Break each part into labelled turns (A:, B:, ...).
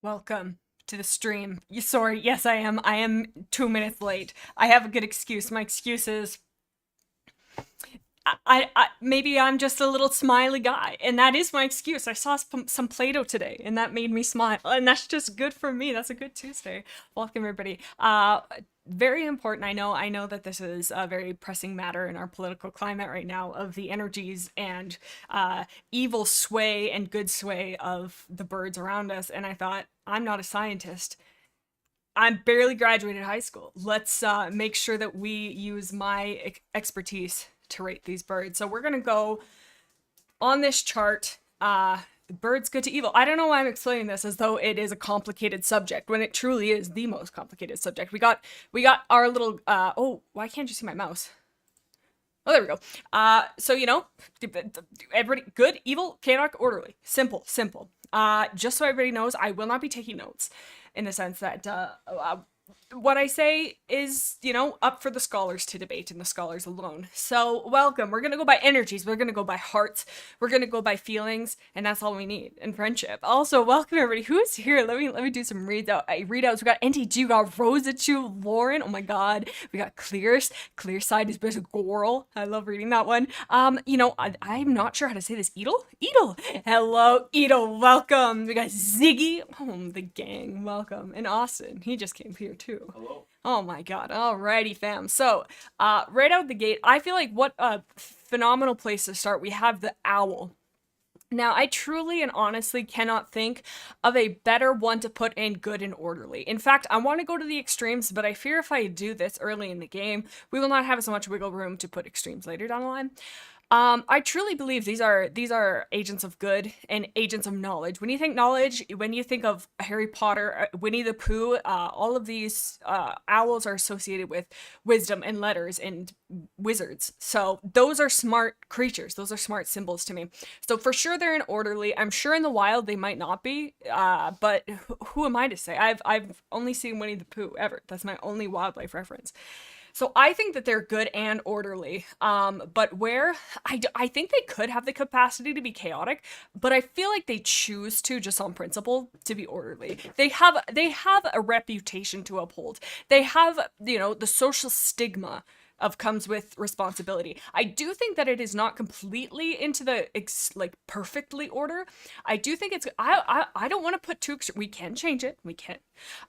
A: Welcome to the stream. Sorry, yes, I am. I am 2 minutes late. I have a good excuse. My excuse is maybe I'm just a little smiley guy, and that is my excuse. I saw some Play-Doh today, and that made me smile, and that's just good for me. That's a good Tuesday. Welcome everybody. Very important. I know that this is a very pressing matter in our political climate right now of the energies and evil sway and good sway of the birds around us. And I thought, I'm not a scientist. I'm barely graduated high school. Let's make sure that we use my expertise to rate these birds. So we're gonna go on this chart. Birds good to evil. I don't know why I'm explaining this as though it is a complicated subject when it truly is the most complicated subject. We got our little oh, why can't you see my mouse? Oh, there we go. So everybody good, evil, chaotic, orderly. Simple. Just so everybody knows, I will not be taking notes in the sense that what I say is, up for the scholars to debate and the scholars alone. So, welcome. We're going to go by energies. We're going to go by hearts. We're going to go by feelings, and that's all we need in friendship. Also, welcome everybody. Who's here? Let me do some readouts. We got NTG, we got Rosachu, Lauren. Oh my god. We got Clearside is best Goral. I love reading that one. I'm not sure how to say this. Edel? Hello, Edel. Welcome. We got Ziggy. Oh, the gang. Welcome. And Austin. He just came here too.
B: Hello.
A: Oh my god. Alrighty, fam. So, right out the gate, I feel like what a phenomenal place to start. We have the owl. Now, I truly and honestly cannot think of a better one to put in good and orderly. In fact, I want to go to the extremes, but I fear if I do this early in the game, we will not have as much wiggle room to put extremes later down the line. I truly believe these are agents of good and agents of knowledge. When you think knowledge, when you think of Harry Potter, Winnie the Pooh, all of these owls are associated with wisdom and letters and wizards. So those are smart creatures. Those are smart symbols to me. So for sure they're in orderly. I'm sure in the wild they might not be. But who am I to say? I've only seen Winnie the Pooh ever. That's my only wildlife reference. So I think that they're good and orderly. But where I think they could have the capacity to be chaotic, but I feel like they choose to just on principle to be orderly. They have a reputation to uphold. They have, the social stigma of comes with responsibility. I do think that it is not completely into the perfectly order. I do think it's I don't want to put too we can change it. We can.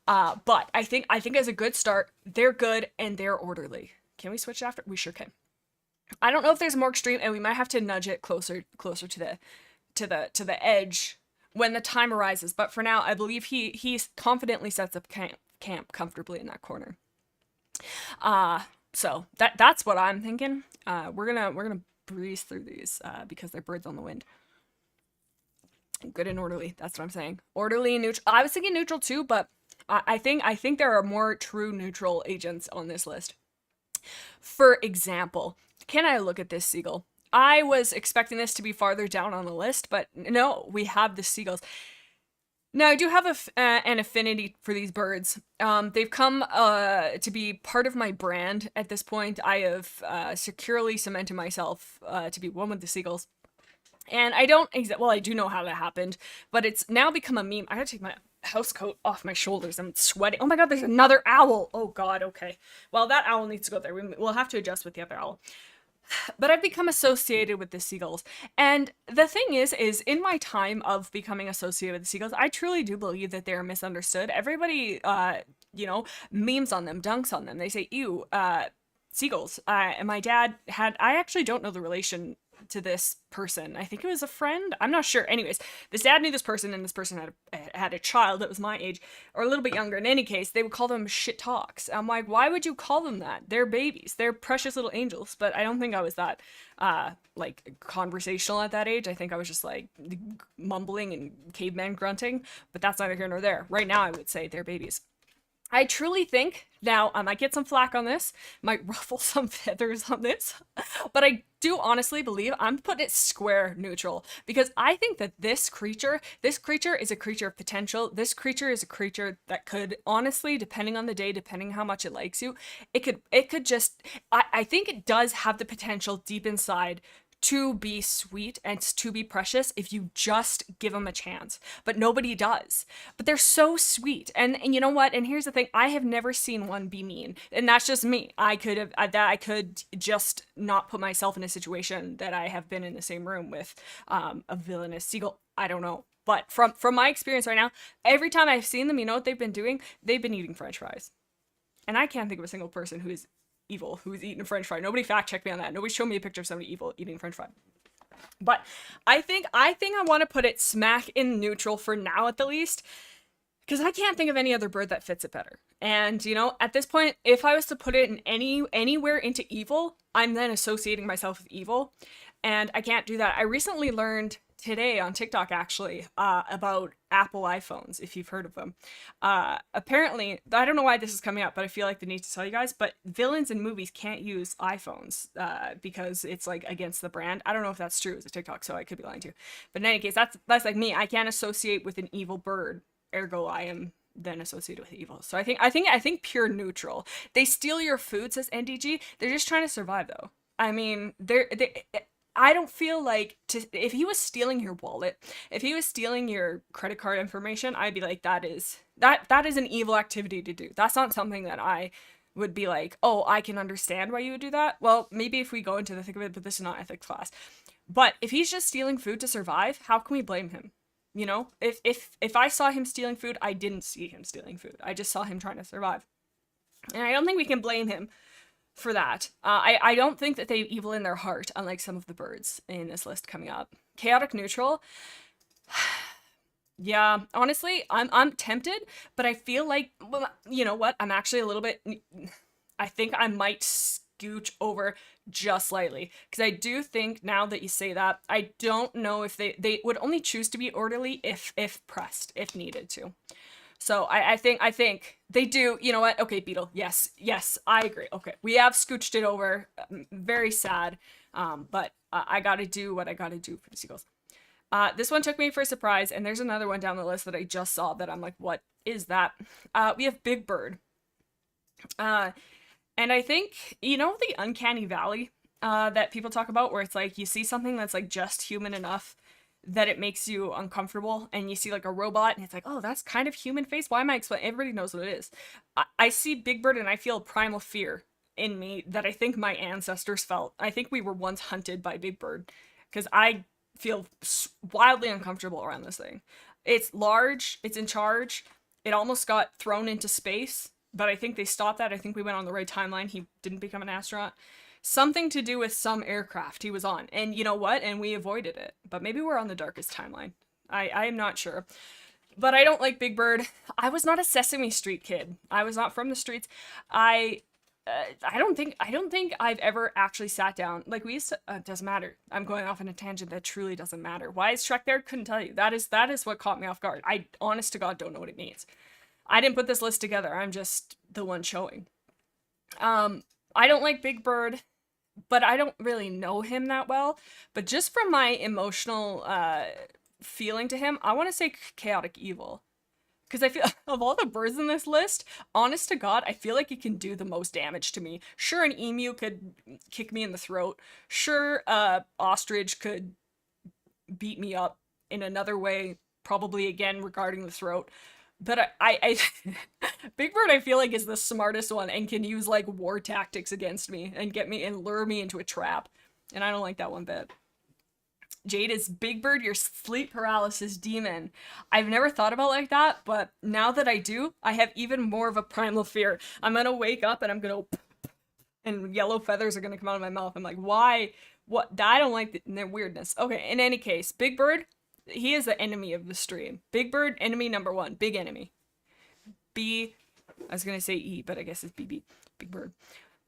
A: But I think as a good start, they're good and they're orderly. Can we switch after? We sure can. I don't know if there's more extreme and we might have to nudge it closer to the edge when the time arises, but for now I believe he confidently sets up camp comfortably in that corner. So that's what I'm thinking. We're gonna breeze through these because they're birds on the wind. Good and orderly. That's what I'm saying. Orderly and neutral. I was thinking neutral too, but I think there are more true neutral agents on this list. For example, can I look at this seagull? I was expecting this to be farther down on the list, but no, we have the seagulls. Now, I do have an affinity for these birds. They've come to be part of my brand at this point. I have securely cemented myself to be one with the seagulls. And I don't well, I do know how that happened, but it's now become a meme. I gotta take my house coat off my shoulders. I'm sweating. Oh my god, there's another owl. Oh god, okay. Well, that owl needs to go there. We'll have to adjust with the other owl. But I've become associated with the seagulls. And the thing is in my time of becoming associated with the seagulls, I truly do believe that they're misunderstood. Everybody, memes on them, dunks on them. They say, ew, seagulls. And my dad I actually don't know the relation to this person. I think it was a friend. I'm not sure. Anyways, this dad knew this person, and this person had a child that was my age or a little bit younger. In any case, they would call them shit talks. I'm like, why would you call them that? They're babies. They're precious little angels. But I don't think I was that conversational at that age. I think I was just like mumbling and caveman grunting. But that's neither here nor there. Right now, I would say they're babies. I truly think, now I might get some flack on this, might ruffle some feathers on this, but I do honestly believe I'm putting it square neutral, because I think that this creature is a creature of potential. This creature is a creature that could, honestly, depending on the day, depending how much it likes you, it could just, I think it does have the potential deep inside to be sweet and to be precious if you just give them a chance. But nobody does. But they're so sweet. And you know what? And here's the thing, I have never seen one be mean. And that's just me. I could just not put myself in a situation that I have been in the same room with a villainous seagull. I don't know. But from my experience right now, every time I've seen them, you know what they've been doing? They've been eating French fries. And I can't think of a single person who is evil who's eating a French fry. Nobody fact checked me on that. Nobody showed me a picture of somebody evil eating French fry. But I think I want to put it smack in neutral for now at the least, because I can't think of any other bird that fits it better. And you know, at this point, if I was to put it in anywhere into evil, I'm then associating myself with evil, and I can't do that. I recently learned today on TikTok actually about Apple iPhones, if you've heard of them. Apparently, I don't know why this is coming up, but I feel like the need to tell you guys, but villains in movies can't use iPhones because it's like against the brand. I don't know if that's true. It's a TikTok, so I could be lying to you. But in any case, that's like me. I can't associate with an evil bird, ergo I am then associated with evil. So I think pure neutral. They steal your food, says NDG. They're just trying to survive though. I mean, I don't feel like if he was stealing your wallet, if he was stealing your credit card information, I'd be like, that is an evil activity to do. That's not something that I would be like, oh, I can understand why you would do that. Well, maybe if we go into the thick of it, but this is not ethics class. But if he's just stealing food to survive, how can we blame him? You know, if I saw him stealing food, I didn't see him stealing food. I just saw him trying to survive. And I don't think we can blame him for that. I don't think that they have evil in their heart, unlike some of the birds in this list coming up. Chaotic neutral. Yeah, honestly, I'm tempted, but I feel like, well, you know what? I'm actually a little bit, I think I might scooch over just slightly, because I do think now that you say that, I don't know if they would only choose to be orderly if pressed, if needed to. So I think they do. You know what? Okay, Beetle. Yes, I agree. Okay, we have scooched it over. Very sad. But I gotta do what I gotta do for the seagulls. This one took me for a surprise, and there's another one down the list that I just saw that I'm like, what is that? We have Big Bird. And I think, you know, the uncanny valley that people talk about, where it's like you see something that's like just human enough that it makes you uncomfortable, and you see like a robot and it's like, oh, that's kind of human face. Why am I explaining? Everybody knows what it is. I see Big Bird and I feel primal fear in me that I think my ancestors felt. I think we were once hunted by Big Bird, because I feel wildly uncomfortable around this thing. It's large, it's in charge, it almost got thrown into space, but I think they stopped that. I think we went on the right timeline. He didn't become an astronaut. Something to do with some aircraft he was on. And you know what? And we avoided it. But maybe we're on the darkest timeline. I am not sure. But I don't like Big Bird. I was not a Sesame Street kid. I was not from the streets. I don't think I've ever actually sat down. Like, we used to, it doesn't matter. I'm going off on a tangent that truly doesn't matter. Why is Shrek there? Couldn't tell you. That is what caught me off guard. I, honest to God, don't know what it means. I didn't put this list together. I'm just the one showing. I don't like Big Bird, but I don't really know him that well. But just from my emotional feeling to him, I want to say chaotic evil. Because I feel, of all the birds in this list, honest to God, I feel like it can do the most damage to me. Sure, an emu could kick me in the throat. Sure, ostrich could beat me up in another way, probably again regarding the throat. But I Big Bird, I feel like, is the smartest one and can use like war tactics against me and get me and lure me into a trap. And I don't like that one bit. Jade is Big Bird, your sleep paralysis demon. I've never thought about like that, but now that I do, I have even more of a primal fear. I'm gonna wake up and I'm gonna, and yellow feathers are gonna come out of my mouth. I'm like, why? What? I don't like the weirdness. Okay, in any case, Big Bird, he is the enemy of the stream. Big Bird, enemy number one. Big enemy. B, I was gonna say E, but I guess it's BB. Big Bird.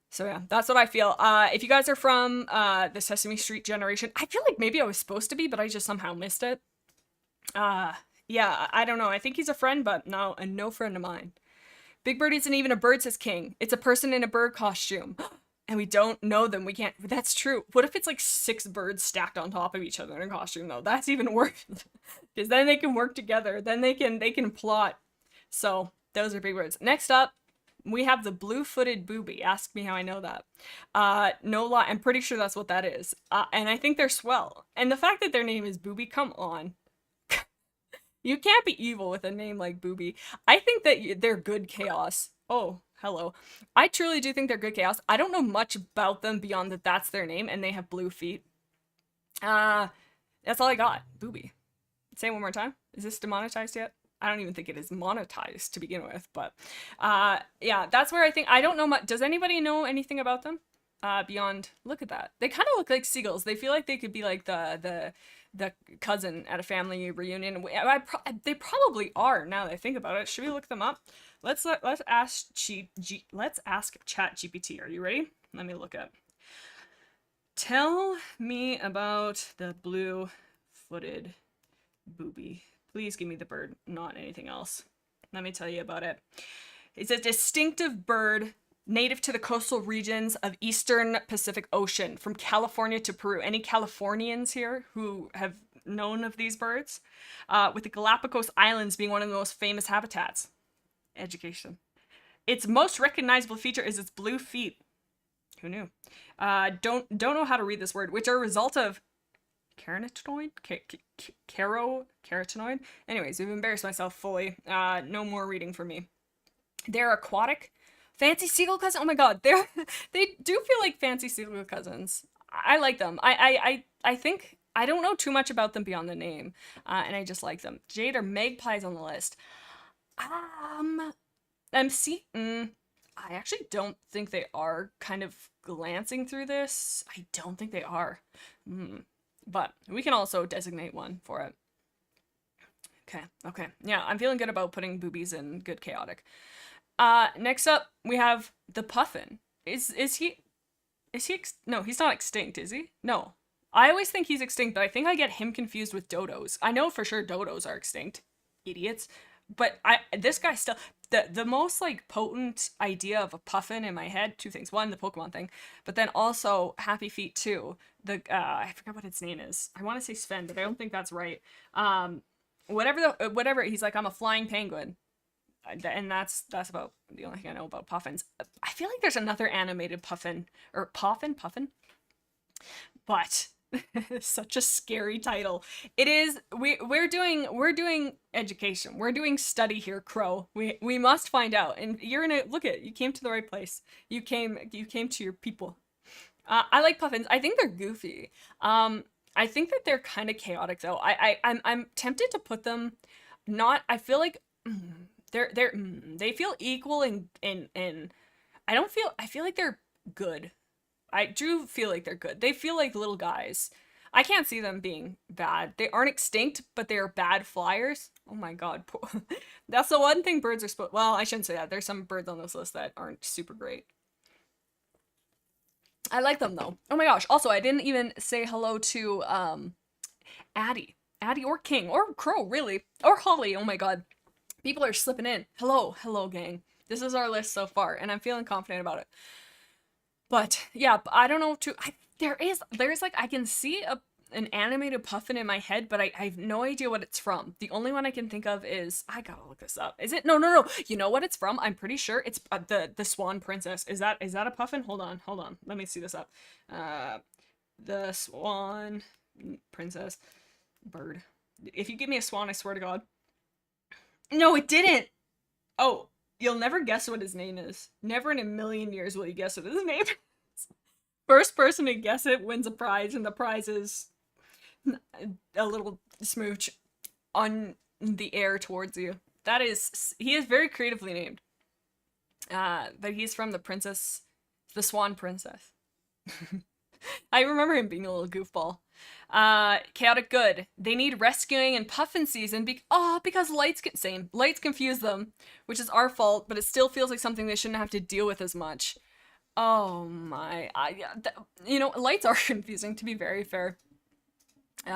A: So yeah, that's what I feel. If you guys are from the Sesame Street generation, I feel like maybe I was supposed to be, but I just somehow missed it. Yeah, I don't know. I think he's a friend, but no friend of mine. Big Bird isn't even a bird, says King. It's a person in a bird costume. And we don't know them. We can't. That's true. What if it's like 6 birds stacked on top of each other in a costume, though? That's even worse. Because then they can work together. Then they can plot. So those are big birds. Next up, we have the blue-footed booby. Ask me how I know that. No lie, I'm pretty sure that's what that is. And I think they're swell. And the fact that their name is Booby, come on. You can't be evil with a name like Booby. I think that they're good chaos. Oh, hello. I truly do think they're good chaos. I don't know much about them beyond that that's their name and they have blue feet. That's all I got. Booby. Say it one more time. Is this demonetized yet? I don't even think it is monetized to begin with, but yeah, that's where I think, I don't know much. Does anybody know anything about them? Beyond, look at that. They kind of look like seagulls. They feel like they could be like the cousin at a family reunion. They probably are now that I think about it. Should we look them up? Let's ask ChatGPT. Are you ready? Let me look up. Tell me about the blue-footed booby. Please give me the bird, not anything else. Let me tell you about it. It's a distinctive bird native to the coastal regions of eastern Pacific Ocean, from California to Peru. Any Californians here who have known of these birds? With the Galapagos Islands being one of the most famous habitats. Education. Its most recognizable feature is its blue feet. Who knew? Don't know how to read this word, which are a result of carotenoid? Carotenoid? Anyways, I've embarrassed myself fully. No more reading for me. They're aquatic. Fancy seagull cousin? Oh my god, they do feel like fancy seagull cousins. I like them. I think, I don't know too much about them beyond the name, and I just like them. Jade or magpies on the list. I actually don't think they are. Kind of glancing through this, I don't think they are. But we can also designate one for it. Okay. Yeah, I'm feeling good about putting boobies in good chaotic. Next up, we have the puffin. No, he's not extinct, is he? No. I always think he's extinct, but I think I get him confused with dodos. I know for sure dodos are extinct. Idiots. But this guy still, the most like potent idea of a puffin in my head, two things. One, the Pokemon thing, but then also Happy Feet 2. I forgot what its name is. I want to say Sven, but I don't think that's right. Whatever, he's like, I'm a flying penguin. And that's about the only thing I know about puffins. I feel like there's another animated puffin, or puffin, but such a scary title. It is. We're doing education. We're doing study here, Crow. We must find out. And you're gonna look at. You came to the right place. You came to your people. I like puffins. I think they're goofy. I think that they're kind of chaotic though. I'm tempted to put them. I feel like. They feel equal in I feel like they're good. I do feel like they're good. They feel like little guys. I can't see them being bad. They aren't extinct, but they are bad flyers. Oh my god. That's the one thing birds are supposed. Well, I shouldn't say that. There's some birds on this list that aren't super great. I like them though. Oh my gosh. Also, I didn't even say hello to Addie or King or Crow, really, or Holly. Oh my god. People are slipping in. Hello, gang. This is our list so far, and I'm feeling confident about it. But yeah, I don't know. There's like, I can see an animated puffin in my head, but I have no idea what it's from. The only one I can think of is, I gotta look this up. Is it? No. You know what it's from? I'm pretty sure it's the Swan Princess. Is that a puffin? Hold on. Let me see this up. The Swan Princess bird. If you give me a swan, I swear to God. No, it didn't. Oh, you'll never guess what his name is. Never in a million years will you guess what his name is. First person to guess it wins a prize, and the prize is a little smooch on the air towards you. He is very creatively named. But he's from the Swan Princess. I remember him being a little goofball. Chaotic good. They need rescuing in puffin season because lights confuse them, which is our fault, but it still feels like something they shouldn't have to deal with as much. Oh my, lights are confusing, to be very fair. Do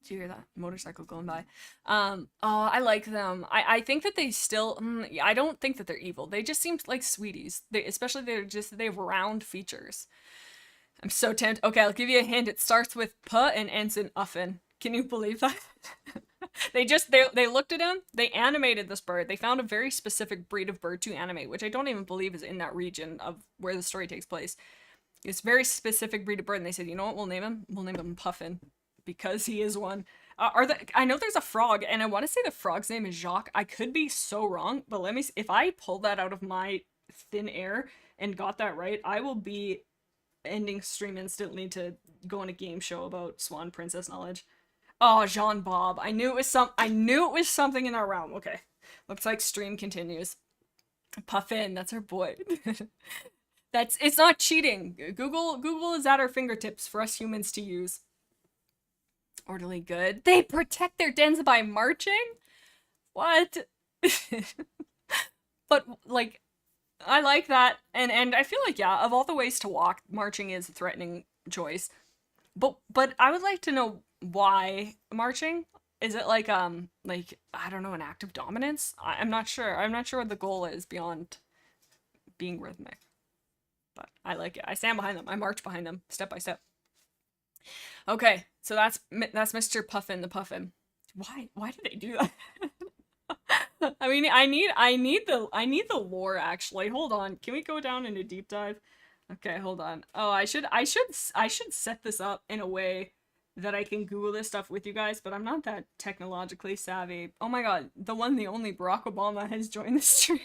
A: you hear that motorcycle going by? I like them. I think that they still, I don't think that they're evil. They just seem like sweeties. They have round features. I'm so tempted. Okay, I'll give you a hint. It starts with P and ends in uffin. Can you believe that? They looked at him, they animated this bird. They found a very specific breed of bird to animate, which I don't even believe is in that region of where the story takes place. It's very specific breed of bird, and they said, you know what, we'll name him? We'll name him Puffin, because he is one. I know there's a frog, and I want to say the frog's name is Jacques. I could be so wrong, but let me see. If I pull that out of my thin air and got that right, I will be ending stream instantly to go on a game show about Swan Princess knowledge. Oh, Jean Bob. I knew it was something in that realm. Okay. Looks like stream continues. Puffin, that's our boy. It's not cheating. Google is at our fingertips for us humans to use. Orderly good. They protect their dens by marching? What? But like, I like that, and I feel like, yeah, of all the ways to walk, marching is a threatening choice. But I would like to know why marching. Is it like I don't know, an act of dominance? I'm not sure. I'm not sure what the goal is beyond being rhythmic. But I like it. I stand behind them. I march behind them, step by step. Okay, so that's Mr. Puffin the Puffin. Why did they do that? I mean, I need the lore actually. Hold on. Can we go down into deep dive? Okay, hold on. Oh, I should set this up in a way that I can Google this stuff with you guys, but I'm not that technologically savvy. Oh my god, the one, the only Barack Obama has joined the stream.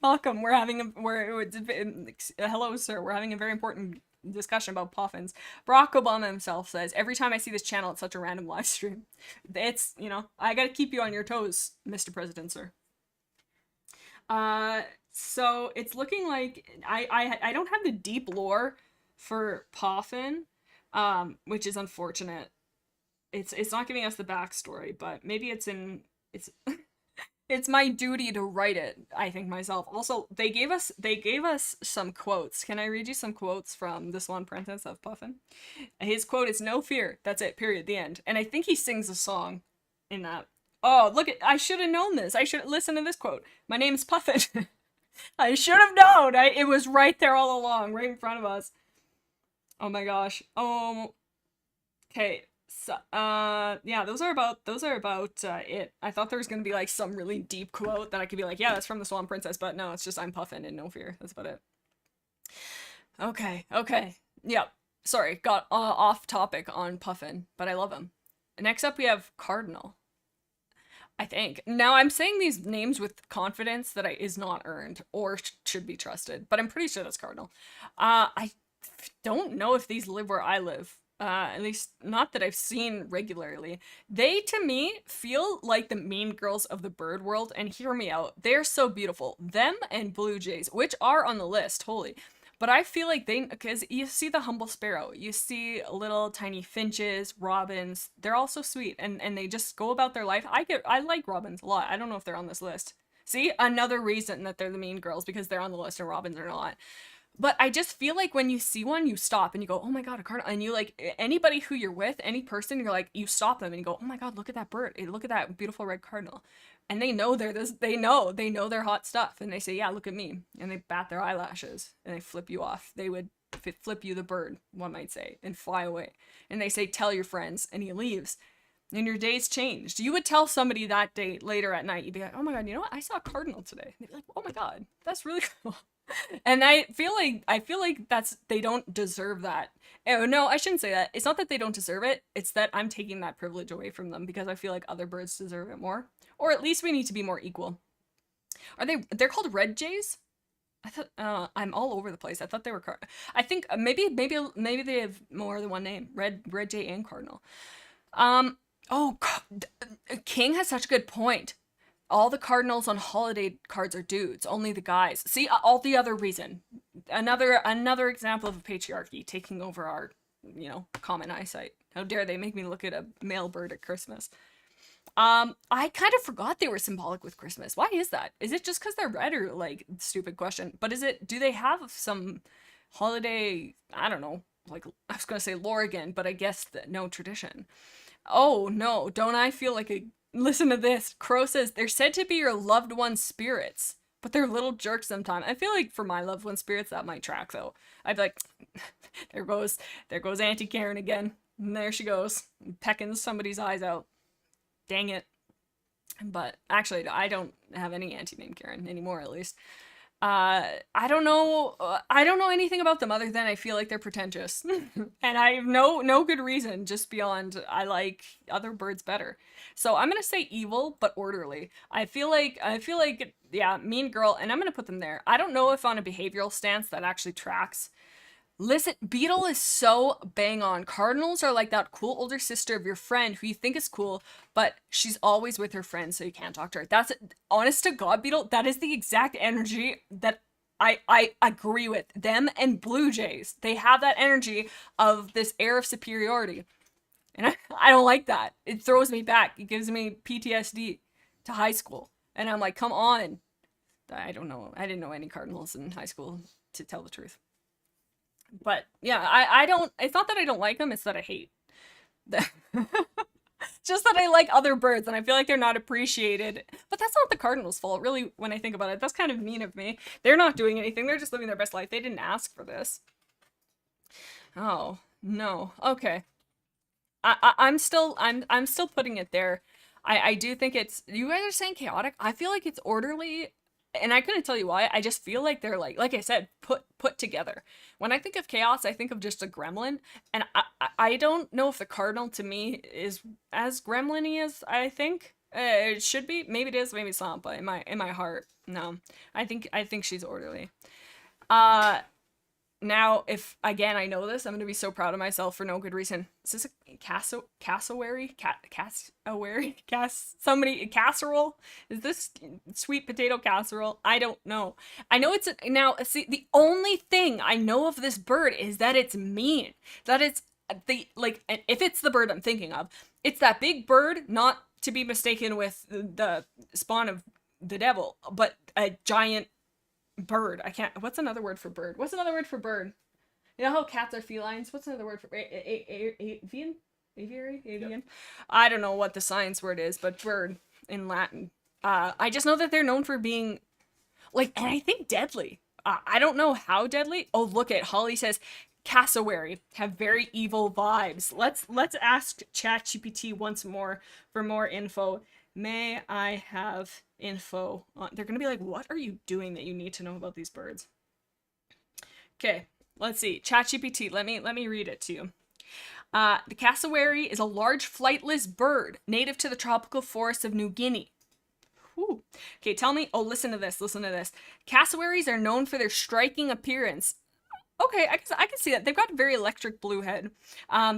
A: Welcome. Hello, sir. We're having a very important discussion about puffins. Barack Obama himself says, every time I see this channel, it's such a random live stream. It's, you know, I gotta keep you on your toes, Mr. President, sir. So it's looking like I don't have the deep lore for Puffin, which is unfortunate. It's not giving us the backstory, but maybe it's it's my duty to write it, I think, myself. Also, they gave us some quotes. Can I read you some quotes from this one Princess of Puffin? His quote is, "No fear. That's it. Period. The end." And I think he sings a song in that. Oh, look at, I should have known this. I should listen to this quote. "My name's Puffin." I should have known. It was right there all along, right in front of us. Oh my gosh. Okay. So, yeah, those are about it. I thought there was gonna be like some really deep quote that I could be like, yeah, that's from the Swan Princess, but no, it's just I'm Puffin and no fear. That's about it. Okay. Yep. Sorry, got off topic on Puffin, but I love him. Next up, we have Cardinal. I think. Now, I'm saying these names with confidence that is not earned or should be trusted, but I'm pretty sure that's Cardinal. I don't know if these live where I live. At least not that I've seen regularly. They, to me, feel like the mean girls of the bird world, and hear me out. They're so beautiful. Them and blue jays, which are on the list, holy. But I feel like because you see the humble sparrow, you see little tiny finches, robins, they're all so sweet, and they just go about their life. I like robins a lot. I don't know if they're on this list. See, another reason that they're the mean girls, because they're on the list and robins are not. But I just feel like when you see one, you stop and you go, oh my god, a cardinal. And you, like, anybody who you're with, any person, you're like, you stop them and you go, oh my god, look at that bird. Look at that beautiful red cardinal. And they know they know they're hot stuff. And they say, yeah, look at me. And they bat their eyelashes and they flip you off. They would flip you the bird, one might say, and fly away. And they say, tell your friends. And he leaves. And your day's changed. You would tell somebody that day later at night, you'd be like, oh my god, you know what? I saw a cardinal today. They'd be like, oh my god, that's really cool. And I feel like they don't deserve that. Oh, no, I shouldn't say that. It's not that they don't deserve it. It's that I'm taking that privilege away from them because I feel like other birds deserve it more. Or at least we need to be more equal. They're called red jays? I thought, I'm all over the place. I thought they were I think maybe they have more than one name. Red jay and cardinal. King has such a good point. All the cardinals on holiday cards are dudes, only the guys. See, all the other reason. Another example of patriarchy taking over our, common eyesight. How dare they make me look at a male bird at Christmas. I kind of forgot they were symbolic with Christmas. Why is that? Is it just because they're red, or, like, stupid question, but do they have some holiday, I don't know, like, I was gonna say lore again, but I guess no tradition. Oh no, don't I feel like listen to this. Crow says, they're said to be your loved one's spirits, but they're little jerks sometimes. I feel like for my loved one's spirits, that might track, though. I'd be like, there goes Auntie Karen again. And there she goes, pecking somebody's eyes out. Dang it. But actually, I don't have any auntie named Karen anymore, at least. I don't know. I don't know anything about them other than I feel like they're pretentious, and I have no good reason just beyond I like other birds better. So I'm gonna say evil but orderly. I feel like yeah, mean girl, and I'm gonna put them there. I don't know if on a behavioral stance that actually tracks. Listen, Beetle is so bang on. Cardinals are like that cool older sister of your friend who you think is cool, but she's always with her friends, so you can't talk to her. That's honest to God, Beetle. That is the exact energy that I agree with. Them and Blue Jays, they have that energy of this air of superiority, and I don't like that. It throws me back. It gives me PTSD to high school, and I'm like, come on. I don't know. I didn't know any Cardinals in high school, to tell the truth. But yeah, I don't. It's not that I don't like them. It's that I hate them. Just that I like other birds and I feel like they're not appreciated. But that's not the Cardinals' fault, really. When I think about it, that's kind of mean of me. They're not doing anything. They're just living their best life. They didn't ask for this. Oh no. Okay. I'm still putting it there. I do think it's, you guys are saying chaotic. I feel like it's orderly, and I couldn't tell you why. I just feel like they're like I said, put together. When I think of chaos, I think of just a gremlin, and I don't know if the cardinal to me is as gremlin-y as I think it should be. Maybe it is, maybe it's not. But in my heart, no. I think she's orderly. Uh, Now, if again I know this, I'm gonna be so proud of myself for no good reason. Is this a cassowary? Cassowary? Somebody casserole? Is this sweet potato casserole? I don't know. I know it's now. See, the only thing I know of this bird is that it's mean. That it's the like. And if it's the bird I'm thinking of, it's that big bird, not to be mistaken with the spawn of the devil, but a giant bird. I can't. What's another word for bird? What's another word for bird? You know how cats are felines? What's another word for avian? Aviary? Avian? Yep. I don't know what the science word is, but bird in Latin. I just know that they're known for being like, and I think deadly. I don't know how deadly. Oh, look at Holly says cassowary have very evil vibes. Let's ask ChatGPT once more for more info. May I have info on? They're gonna be like, what are you doing that you need to know about these birds? Okay, let's see. ChatGPT, let me read it to you. The cassowary is a large flightless bird native to the tropical forests of New Guinea. Whew. Okay, tell me. Oh, listen to this. Listen to this. Cassowaries are known for their striking appearance. Okay, I can see that. They've got a very electric blue head.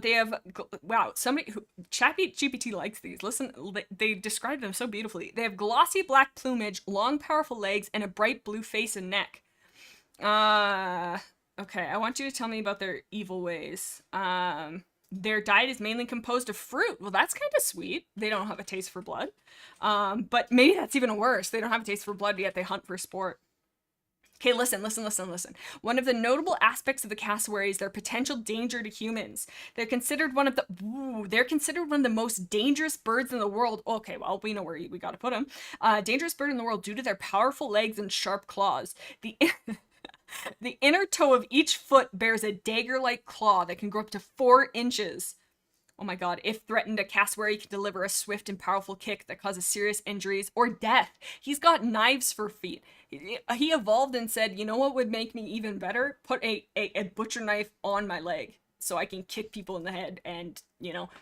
A: They have, wow, somebody who Chappy GPT likes these. Listen, they describe them so beautifully. They have glossy black plumage, long powerful legs, and a bright blue face and neck. Okay, I want you to tell me about their evil ways. Their diet is mainly composed of fruit. Well, that's kind of sweet. They don't have a taste for blood. But maybe that's even worse. They don't have a taste for blood, yet they hunt for sport. Okay, listen. One of the notable aspects of the cassowary is their potential danger to humans. They're considered one of the most dangerous birds in the world. Okay, well, we know where we gotta put them. Dangerous bird in the world due to their powerful legs and sharp claws. The the inner toe of each foot bears a dagger-like claw that can grow up to 4 inches. Oh my god, if threatened, a cassowary can deliver a swift and powerful kick that causes serious injuries or death. He's got knives for feet. He evolved and said, you know what would make me even better? Put a butcher knife on my leg so I can kick people in the head and,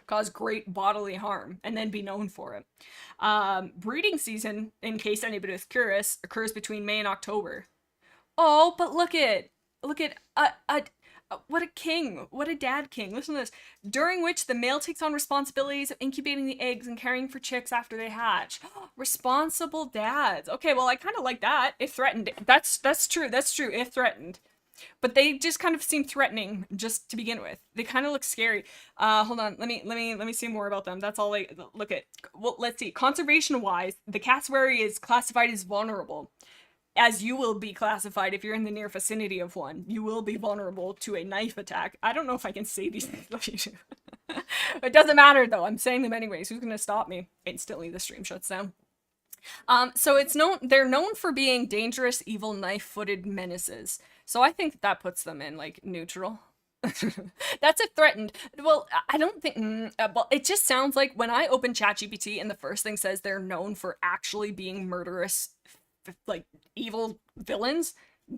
A: cause great bodily harm and then be known for it. Breeding season, in case anybody was curious, occurs between May and October. Oh, but look at what a king, what a dad king. Listen to this. During which the male takes on responsibilities of incubating the eggs and caring for chicks after they hatch. Responsible dads. Okay, well, I kind of like that. If threatened, that's true. That's true. If threatened, but they just kind of seem threatening just to begin with. They kind of look scary. Hold on. Let me see more about them. That's all I look at. Well, let's see. Conservation wise, the cassowary is classified as vulnerable, as you will be classified if you're in the near vicinity of one. You will be vulnerable to a knife attack. I don't know if I can say these things. It doesn't matter though. I'm saying them anyways. Who's gonna stop me? Instantly the stream shuts down. So they're known for being dangerous, evil, knife-footed menaces. So I think that puts them in like neutral. That's a threatened. Well, I don't think. Well, it just sounds like when I open ChatGPT and the first thing says they're known for actually being murderous, like evil villains.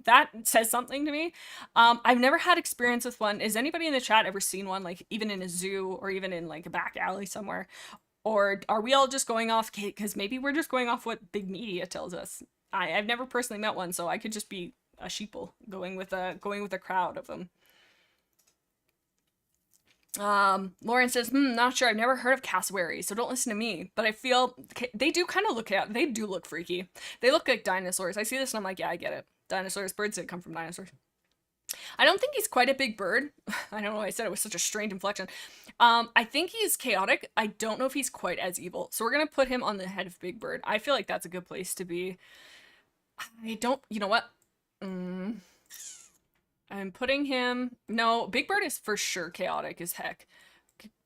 A: That says something to me. I've never had experience with one. Is anybody in the chat ever seen one, like even in a zoo or even in like a back alley somewhere? Or are we all just going off? Because maybe we're just going off what big media tells us. I've never personally met one, so I could just be a sheeple going with a crowd of them. Lauren says, not sure. I've never heard of cassowary, so don't listen to me. But I feel they do kind of they do look freaky. They look like dinosaurs. I see this and I'm like, yeah, I get it. Dinosaurs, birds that come from dinosaurs. I don't think he's quite a big bird. I don't know why I said it with such a strange inflection. I think he's chaotic. I don't know if he's quite as evil. So we're gonna put him on the head of Big Bird. I feel like that's a good place to be. I don't, you know what? I'm putting him. No, Big Bird is for sure chaotic as heck.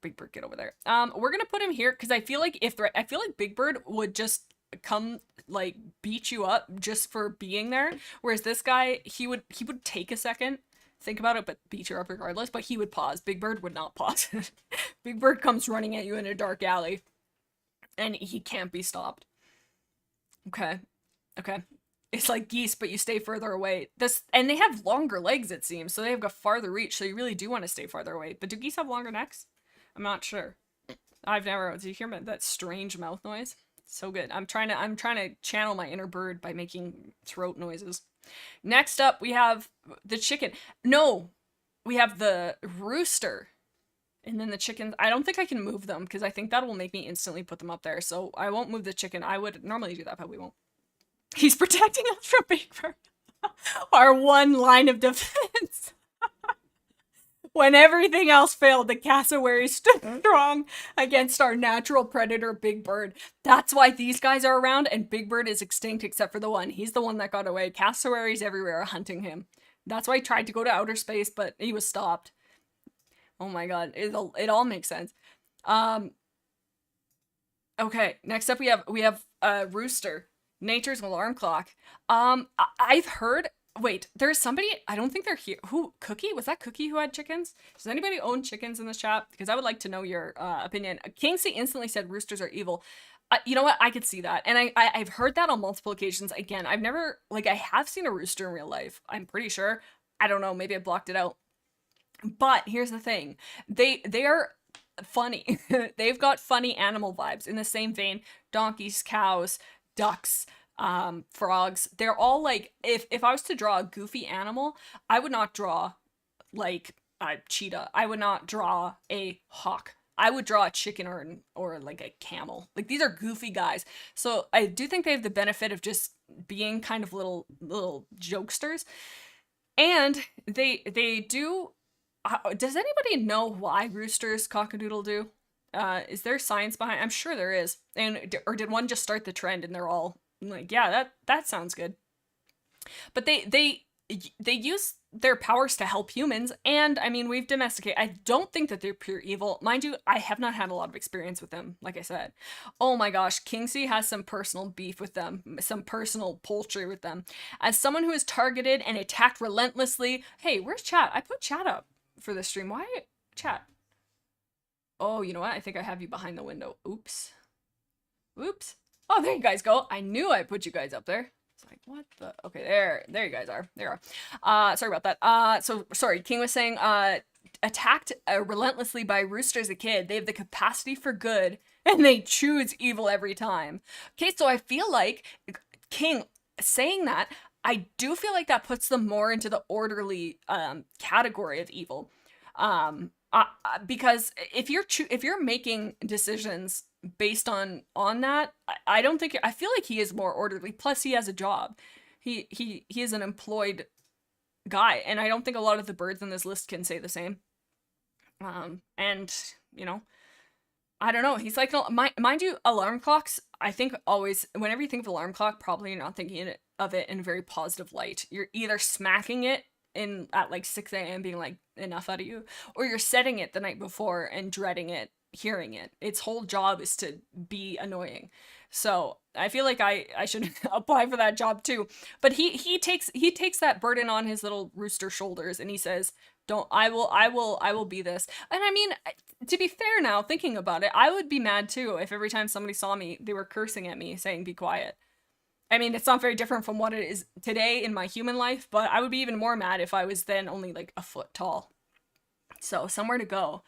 A: Big Bird, get over there. We're gonna put him here because I feel like I feel like Big Bird would just come like beat you up just for being there, whereas this guy he would take a second, think about it, but beat you up regardless. But he would pause. Big Bird would not pause. Big Bird comes running at you in a dark alley, and he can't be stopped. Okay, okay. It's like geese, but you stay further away. And they have longer legs, it seems, so they have a farther reach. So you really do want to stay farther away. But do geese have longer necks? I'm not sure. I've never. Do you hear that strange mouth noise? So good. I'm trying to channel my inner bird by making throat noises. Next up, we have the chicken. No, we have the rooster. And then the chickens. I don't think I can move them because I think that will make me instantly put them up there. So I won't move the chicken. I would normally do that, but we won't. He's protecting us from Big Bird. Our one line of defense. When everything else failed, the cassowary stood strong against our natural predator, Big Bird. That's why these guys are around, and Big Bird is extinct except for the one. He's the one that got away. Cassowaries everywhere are hunting him. That's why he tried to go to outer space, but he was stopped. Oh my god, it all makes sense. Okay, next up we have Rooster. Nature's alarm clock. I've heard. Wait, there's somebody. I don't think they're here. Who? Cookie? Was that Cookie who had chickens? Does anybody own chickens in this chat? Because I would like to know your opinion. Kingsley instantly said roosters are evil. You know what? I could see that, and I've heard that on multiple occasions. Again, I've never I have seen a rooster in real life. I'm pretty sure. I don't know. Maybe I blocked it out. But here's the thing. They are funny. They've got funny animal vibes in the same vein. Donkeys, cows, ducks, frogs. They're all like, if I was to draw a goofy animal, I would not draw like a cheetah. I would not draw a hawk. I would draw a chicken or like a camel. Like these are goofy guys. So I do think they have the benefit of just being kind of little jokesters. And they do. Does anybody know why roosters cock-a-doodle-doo? Is there science behind? I'm sure there is. Or did one just start the trend and they're all like, yeah, that sounds good. But they use their powers to help humans, and I mean, we've domesticated. I don't think that they're pure evil. Mind you, I have not had a lot of experience with them, like I said. Oh my gosh, Kingsley has some personal beef with them, some personal poultry with them. As someone who is targeted and attacked relentlessly. Hey, where's chat? I put chat up for this stream. Why chat? Oh, you know what? I think I have you behind the window. Oops. Oh, there you guys go. I knew I put you guys up there. It's like, what the? Okay, there you guys are. There you are. Sorry about that. So sorry. King was saying, attacked relentlessly by Rooster as a kid. They have the capacity for good, and they choose evil every time. Okay, so I feel like King saying that, I do feel like that puts them more into the orderly category of evil. Because if you're making decisions based on that, I don't think, I feel like he is more orderly. Plus he has a job. He is an employed guy, and I don't think a lot of the birds in this list can say the same. And you know, I don't know. He's like, mind you, alarm clocks, I think always, whenever you think of alarm clock, probably you're not thinking of it in a very positive light. You're either smacking it at like 6 a.m. being like, enough out of you, or you're setting it the night before and dreading it, hearing it. Its whole job is to be annoying. So I feel like I should apply for that job too. But he takes that burden on his little rooster shoulders, and he says, Don't I will be this. And I mean, to be fair now, thinking about it, I would be mad too if every time somebody saw me, they were cursing at me saying be quiet. I mean, it's not very different from what it is today in my human life, but I would be even more mad if I was then only like a foot tall. So, somewhere to go.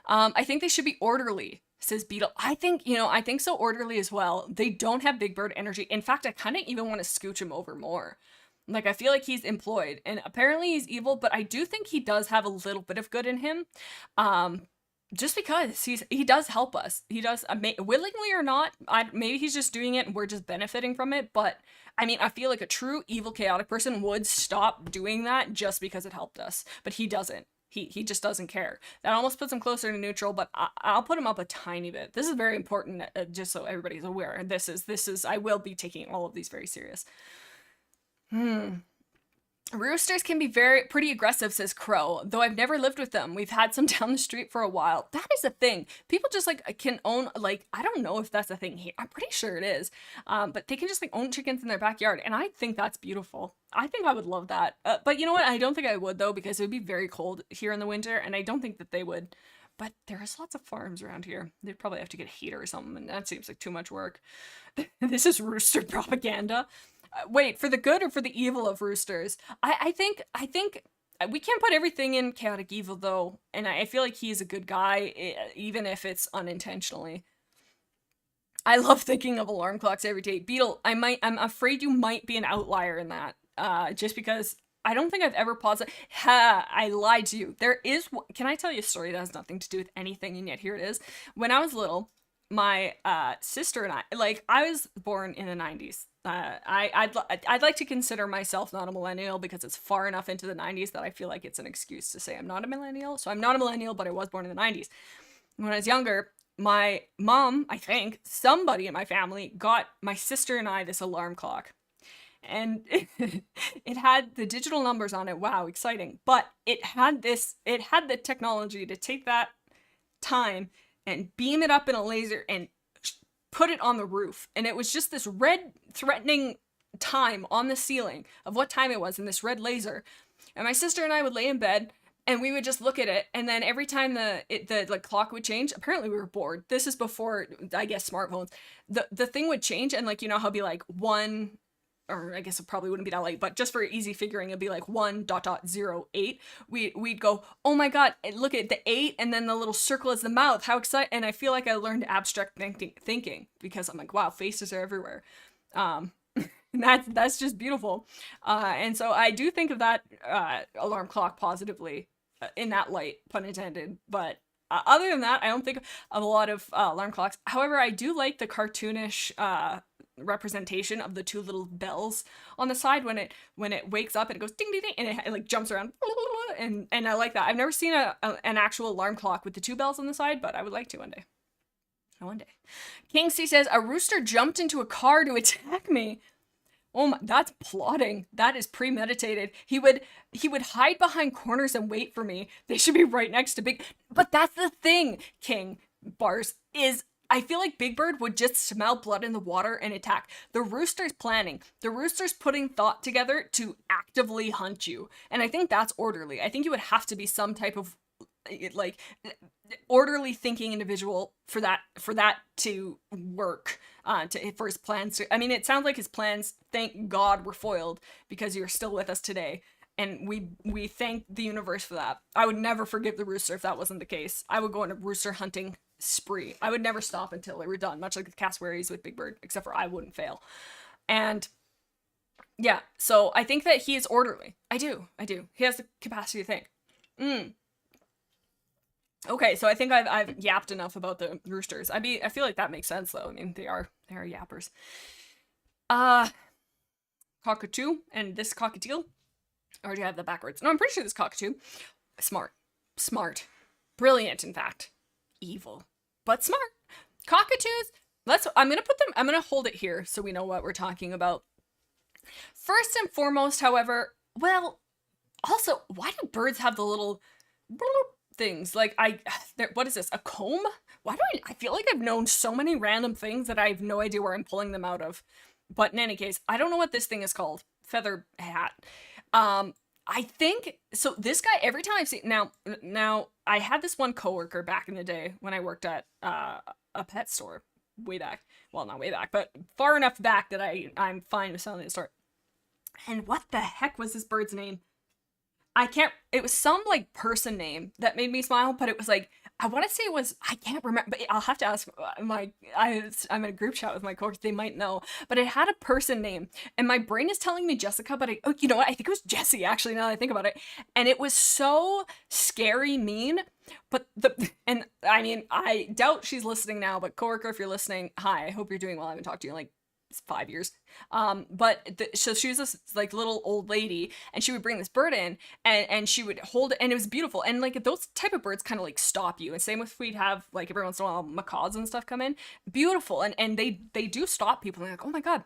A: I think they should be orderly, says Beetle. I think so orderly as well. They don't have Big Bird energy. In fact, I kind of even want to scooch him over more. Like, I feel like he's employed, and apparently he's evil, but I do think he does have a little bit of good in him. Um, just because he does help us. He does, willingly or not. Maybe he's just doing it and we're just benefiting from it, but I mean, I feel like a true evil chaotic person would stop doing that just because it helped us, but he doesn't. He just doesn't care. That almost puts him closer to neutral, but I'll put him up a tiny bit. This is very important, just so everybody's aware. This is I will be taking all of these very serious. Roosters can be pretty aggressive, says Crow, though I've never lived with them. We've had some down the street for a while. That is a thing. People just like can own, like, I don't know if that's a thing here. I'm pretty sure it is. But they can just like own chickens in their backyard, and I think that's beautiful. I think I would love that. But you know what? I don't think I would though, because it would be very cold here in the winter, and I don't think that they would. But there's lots of farms around here. They'd probably have to get a heater or something, and that seems like too much work. This is rooster propaganda. Wait, for the good or for the evil of roosters? I think we can't put everything in chaotic evil though, and I feel like he's a good guy, even if it's unintentionally. I love thinking of alarm clocks every day. Beetle, I'm afraid you might be an outlier in that. Just because I don't think I've ever paused it. Ha, I lied to you. Can I tell you a story that has nothing to do with anything, and yet here it is. When I was little, my sister and I was born in the 90s. I'd like to consider myself not a millennial because it's far enough into the 90s that I feel like it's an excuse to say I'm not a millennial. So I'm not a millennial, but I was born in the 90s. When I was younger, my mom, I think, somebody in my family got my sister and I this alarm clock. And it had the digital numbers on it. Wow, exciting. But it had the technology to take that time and beam it up in a laser and put it on the roof. And it was just this red threatening time on the ceiling of what time it was in this red laser. And my sister and I would lay in bed and we would just look at it. And then every time the like clock would change, apparently we were bored. This is before, I guess, smartphones. The thing would change, and like, you know how it'd be like one, or I guess it probably wouldn't be that late, but just for easy figuring, it'd be like 1.08. We'd go, oh my god, look at the 8, and then the little circle is the mouth. How exciting! And I feel like I learned abstract thinking because I'm like, wow, faces are everywhere. That's just beautiful. And so I do think of that alarm clock positively in that light, pun intended. But other than that, I don't think of a lot of alarm clocks. However, I do like the cartoonish representation of the two little bells on the side when it wakes up and it goes ding ding ding, and it like jumps around, and I like that. I've never seen an actual alarm clock with the two bells on the side, but I would like to one day. One day. Kingsty says a rooster jumped into a car to attack me. Oh my, that's plotting. That is premeditated. He would hide behind corners and wait for me. They should be right next to Big. But that's the thing, King Bars, is I feel like Big Bird would just smell blood in the water and attack. The rooster's planning. The rooster's putting thought together to actively hunt you. And I think that's orderly. I think you would have to be some type of like orderly thinking individual for that to work, for his plans to, I mean, it sounds like his plans, thank God, were foiled because you're still with us today, and we thank the universe for that. I would never forgive the rooster if that wasn't the case. I would go on a rooster hunting spree. I would never stop until they were done, much like the cassowaries with Big Bird, except for I wouldn't fail. And yeah, so I think that he is orderly. I do. He has the capacity to think. Okay, so I think I've yapped enough about the roosters. I feel like that makes sense though. I mean, they are yappers. Cockatoo and this cockatiel. Or do you have that backwards? No, I'm pretty sure this cockatoo. Smart. Brilliant, in fact. Evil. But smart. Cockatoos. I'm gonna hold it here so we know what we're talking about. First and foremost, however, well, also, why do birds have the little things? Like, what is this? A comb? Why do I feel like I've known so many random things that I have no idea where I'm pulling them out of. But in any case, I don't know what this thing is called. Feather hat. I think so. This guy, every time I've seen now, I had this one coworker back in the day when I worked at a pet store way back. Well, not way back, but far enough back that I'm fine with selling the store. And what the heck was this bird's name? I can't. It was some like person name that made me smile, but it was like I want to say it was. I can't remember. But I'll have to ask my. I'm in a group chat with my coworkers. They might know, but it had a person name, and my brain is telling me Jessica, but oh, you know what? I think it was Jessie. Actually, now that I think about it, and it was so scary mean. But and I mean, I doubt she's listening now. But coworker, if you're listening, hi. I hope you're doing well. I haven't talked to you in like 5 years. So she was this like little old lady, and she would bring this bird in, and she would hold it, and it was beautiful. And like those type of birds kind of like stop you. And same with we'd have like every once in a while macaws and stuff come in, beautiful, and they do stop people. And they're like, oh my god.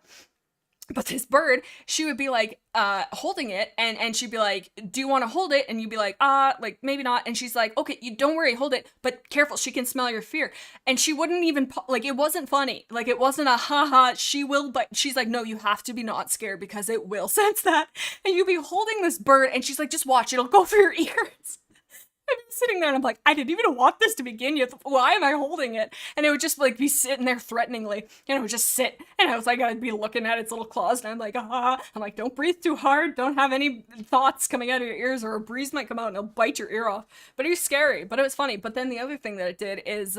A: But this bird, she would be like holding it, and she'd be like, do you want to hold it? And you'd be like, like maybe not. And she's like, okay, you don't worry, hold it, but careful, she can smell your fear. And she wouldn't even like, it wasn't funny, like it wasn't a haha, she will, but she's like, no, you have to be not scared because it will sense that. And you'd be holding this bird, and she's like, just watch, it'll go through your ears. I'm sitting there and I'm like, I didn't even want this to begin with. Why am I holding it? And it would just like be sitting there threateningly, and it would just sit. And I was like, I'd be looking at its little claws, and I'm like, I'm like, don't breathe too hard. Don't have any thoughts coming out of your ears, or a breeze might come out and it'll bite your ear off. But it was scary, but it was funny. But then the other thing that it did is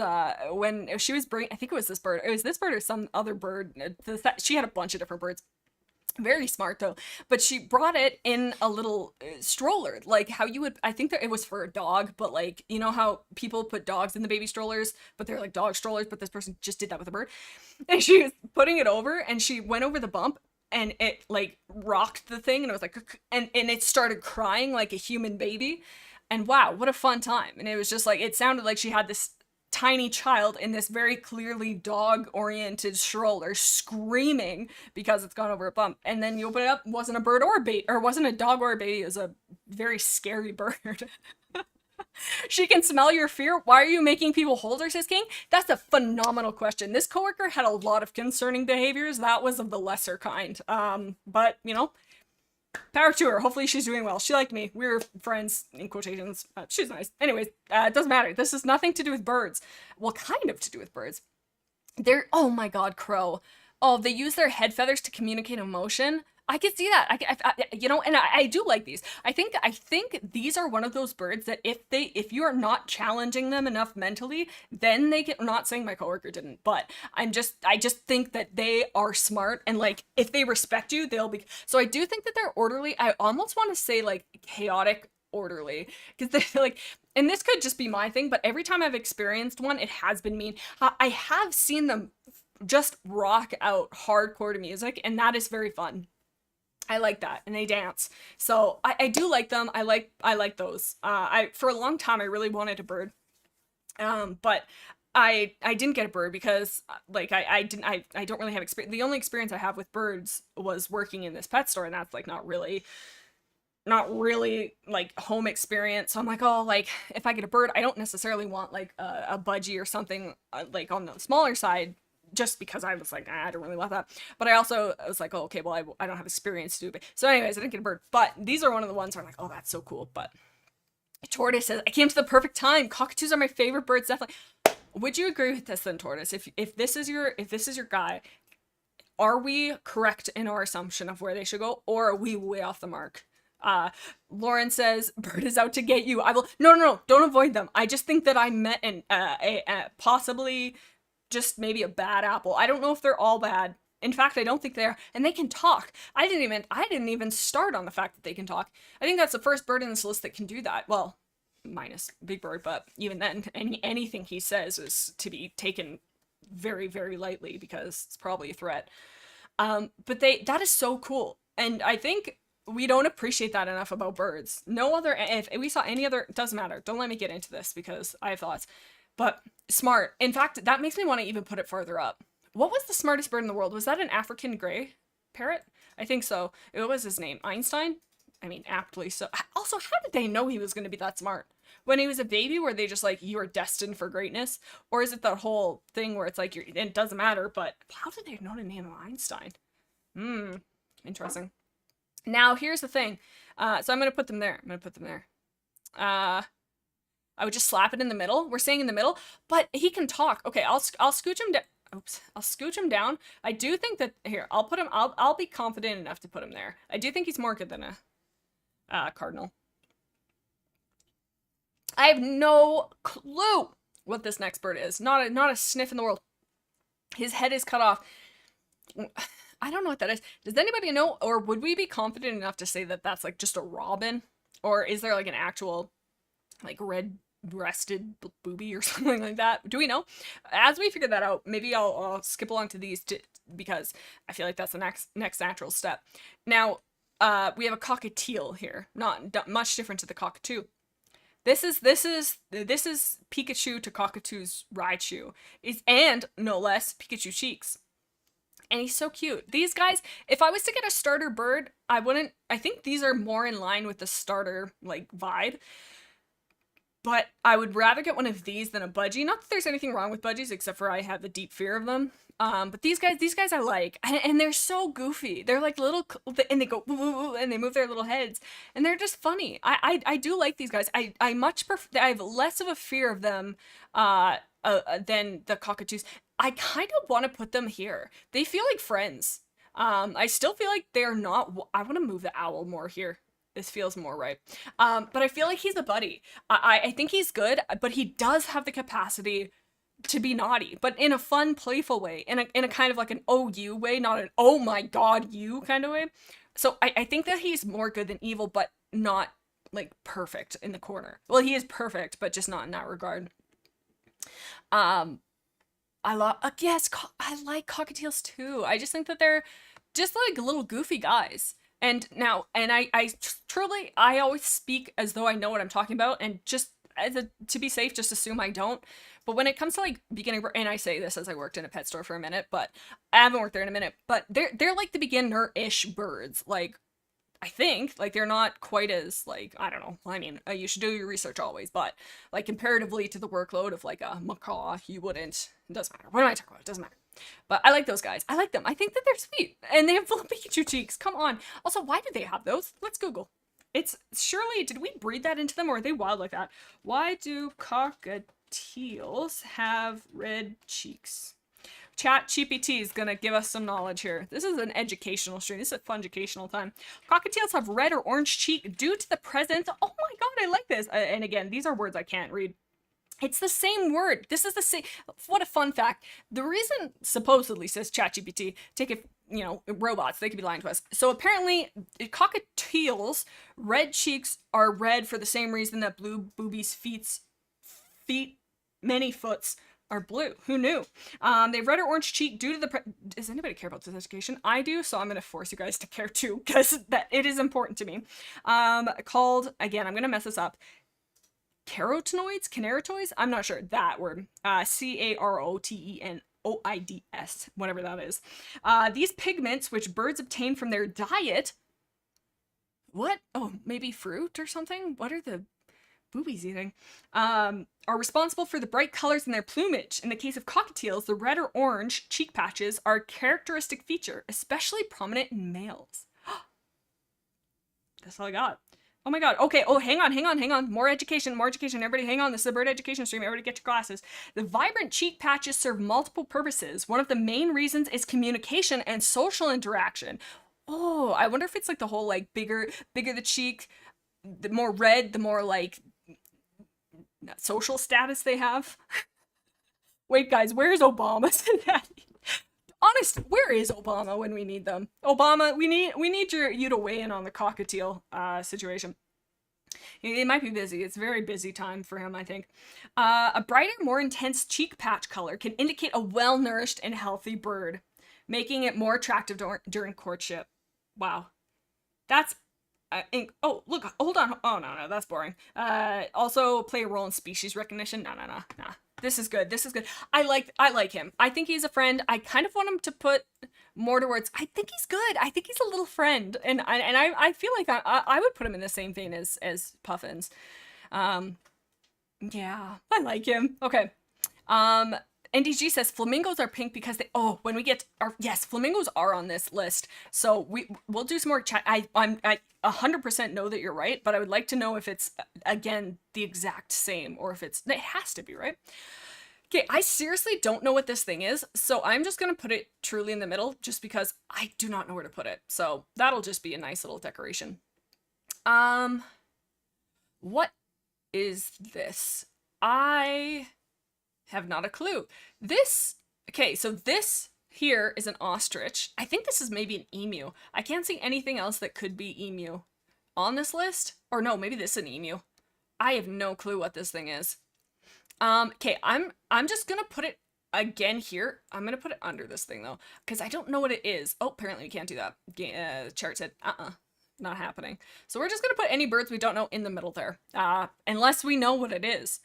A: when she was bringing, I think it was this bird. It was this bird or some other bird. She had a bunch of different birds. Very smart though, but she brought it in a little stroller, like how you would. I think that it was for a dog, but like you know how people put dogs in the baby strollers, but they're like dog strollers. But this person just did that with a bird, and she was putting it over, and she went over the bump, and it like rocked the thing, and it was like, and it started crying like a human baby, and wow, what a fun time! And it was just like it sounded like she had this tiny child in this very clearly dog-oriented stroller screaming because it's gone over a bump. And then you open it up, wasn't a bird or a baby, or wasn't a dog or a baby, it was a very scary bird. She can smell your fear. Why are you making people hold her, says King? That's a phenomenal question. This coworker had a lot of concerning behaviors. That was of the lesser kind. But, you know, power to her. Hopefully she's doing well. She liked me. We were friends, in quotations. She's nice. Anyways, it doesn't matter. This has nothing to do with birds. Well, kind of to do with birds. Oh my god, crow. Oh, they use their head feathers to communicate emotion. I could see that. You know, and I do like these. I think these are one of those birds that if you are not challenging them enough mentally, then they get. I'm not saying my coworker didn't, but I just think that they are smart, and like if they respect you, they'll be. So I do think that they're orderly. I almost want to say like chaotic orderly, because they're like. And this could just be my thing, but every time I've experienced one, it has been mean. I have seen them just rock out hardcore to music, and that is very fun. I like that, and they dance. So I do like them. I like those. For a long time I really wanted a bird, but I didn't get a bird because like I don't really have experience. The only experience I have with birds was working in this pet store, and that's like not really like home experience. So I'm like, oh, like if I get a bird, I don't necessarily want like a budgie or something like on the smaller side, just because I was like, I don't really want that. But I was like, oh, okay, well, I don't have experience to do it. So anyways, I didn't get a bird. But these are one of the ones where I'm like, oh, that's so cool. But Tortoise says, I came to the perfect time. Cockatoos are my favorite birds, definitely. Would you agree with this then, Tortoise? If this is your guy, are we correct in our assumption of where they should go, or are we way off the mark? Lauren says, bird is out to get you. I will. No, don't avoid them. I just think that I met a possibly just maybe a bad apple. I don't know if they're all bad. In fact, I don't think they are. And they can talk. I didn't even start on the fact that they can talk. I think that's the first bird in this list that can do that. Well, minus Big Bird, but even then, anything he says is to be taken very, very lightly because it's probably a threat. But that is so cool. And I think we don't appreciate that enough about birds. No other, if we saw any other, it doesn't matter. Don't let me get into this because I have thoughts. But smart. In fact, that makes me want to even put it farther up. What was the smartest bird in the world? Was that an African gray parrot? I think so. What was his name? Einstein? I mean, aptly so. Also, how did they know he was going to be that smart? When he was a baby, were they just like, you are destined for greatness? Or is it that whole thing where it's like, it doesn't matter, but how did they know to name him Einstein? Interesting. Now, here's the thing. So I'm going to put them there. I'm going to put them there. I would just slap it in the middle. We're saying in the middle, but he can talk. Okay, I'll scooch him down. Oops, I'll scooch him down. I do think that here, I'll put him. I'll be confident enough to put him there. I do think he's more good than a cardinal. I have no clue what this next bird is. Not a sniff in the world. His head is cut off. I don't know what that is. Does anybody know, or would we be confident enough to say that that's like just a robin, or is there like an actual like red-breasted booby or something like that? Do we know? As we figure that out, maybe I'll skip along to these because I feel like that's the next natural step. Now, we have a cockatiel here, not much different to the cockatoo. This is Pikachu to Cockatoo's Raichu, and no less Pikachu cheeks. And he's so cute. These guys, if I was to get a starter bird, I think these are more in line with the starter like vibe. But I would rather get one of these than a budgie. Not that there's anything wrong with budgies, except for I have a deep fear of them. But these guys I like, and they're so goofy. They're like little, and they go and they move their little heads, and they're just funny. I do like these guys. I have less of a fear of them, than the cockatoos. I kind of want to put them here. They feel like friends. I still feel like they're not. I want to move the owl more here. This feels more right. But I feel like he's a buddy. I think he's good, but he does have the capacity to be naughty, but in a fun, playful way, in a kind of like an oh you way, not an oh my god you kind of way. So I think that he's more good than evil, but not like perfect in the corner. Well, he is perfect, but just not in that regard. I love yes, I like cockatiels too. I just think that they're just like little goofy guys. And now, and I truly, I always speak as though I know what I'm talking about, and just to be safe, just assume I don't. But when it comes to like beginning, and I say this as I worked in a pet store for a minute, but I haven't worked there in a minute, but they're like the beginner-ish birds. Like, I think, like, they're not quite as, like, I don't know, I mean, you should do your research always, but, like, comparatively to the workload of, like, a macaw, you wouldn't, it doesn't matter. What am I talking about? It doesn't matter. But I like those guys. I like them. I think that they're sweet. And they have little Pikachu cheeks. Come on. Also, why do they have those? Let's Google. It's, surely, did we breed that into them, or are they wild like that? Why do cockatiels have red cheeks? Chat GPT is gonna give us some knowledge here. This is an educational stream. This is a fun-educational time. Cockatiels have red or orange cheek due to the presence. Oh my god, I like this. And again, these are words I can't read. It's the same word. This is the same. What a fun fact. The reason, supposedly, says ChatGPT, take it, robots, they could be lying to us. So apparently, cockatiels' red cheeks are red for the same reason that blue boobies' feet, many foots, are blue. Who knew? They have red or orange cheek due to the does anybody care about this education? I do, so I'm gonna force you guys to care too, because that it is important to me. Called, again, I'm gonna mess this up, carotenoids, I'm not sure that word. Carotenoids, whatever that is. These pigments, which birds obtain from their diet, what? Oh, maybe fruit or something? What are the boobies eating? Are responsible for the bright colors in their plumage. In the case of cockatiels, the red or orange cheek patches are a characteristic feature, especially prominent in males. That's all I got. Oh my god. Okay. Oh, hang on. More education. Everybody hang on. This is a bird education stream. Everybody get your glasses. The vibrant cheek patches serve multiple purposes. One of the main reasons is communication and social interaction. Oh, I wonder if it's like the whole like bigger the cheek, the more red, the more like social status they have. Wait, guys, where's Obama? Honest, where is Obama when we need them? Obama, we need you to weigh in on the cockatiel situation. He might be busy. It's a very busy time for him, I think. A brighter, more intense cheek patch color can indicate a well-nourished and healthy bird, making it more attractive during courtship. Wow. That's oh, look, hold on. Oh, no, that's boring. Also play a role in species recognition. No. This is good. I like him. I think he's a friend. I kind of want him to put more towards, I think he's good. I think he's a little friend. And I feel like I would put him in the same vein as Puffins. Yeah, I like him. Okay. NDG says flamingos are pink because they. Oh, when we get our yes, flamingos are on this list. So we'll do some more chat. I 100% know that you're right, but I would like to know if it's again the exact same or if it has to be right. Okay, I seriously don't know what this thing is, so I'm just gonna put it truly in the middle just because I do not know where to put it. So that'll just be a nice little decoration. What is this? I have not a clue. Okay, so this here is an ostrich. I think this is maybe an emu. I can't see anything else that could be emu on this list. Or no, maybe this is an emu. I have no clue what this thing is. Okay, I'm just gonna put it again here. I'm gonna put it under this thing though, because I don't know what it is. Oh, apparently we can't do that. Chart said, not happening. So we're just gonna put any birds we don't know in the middle there, unless we know what it is.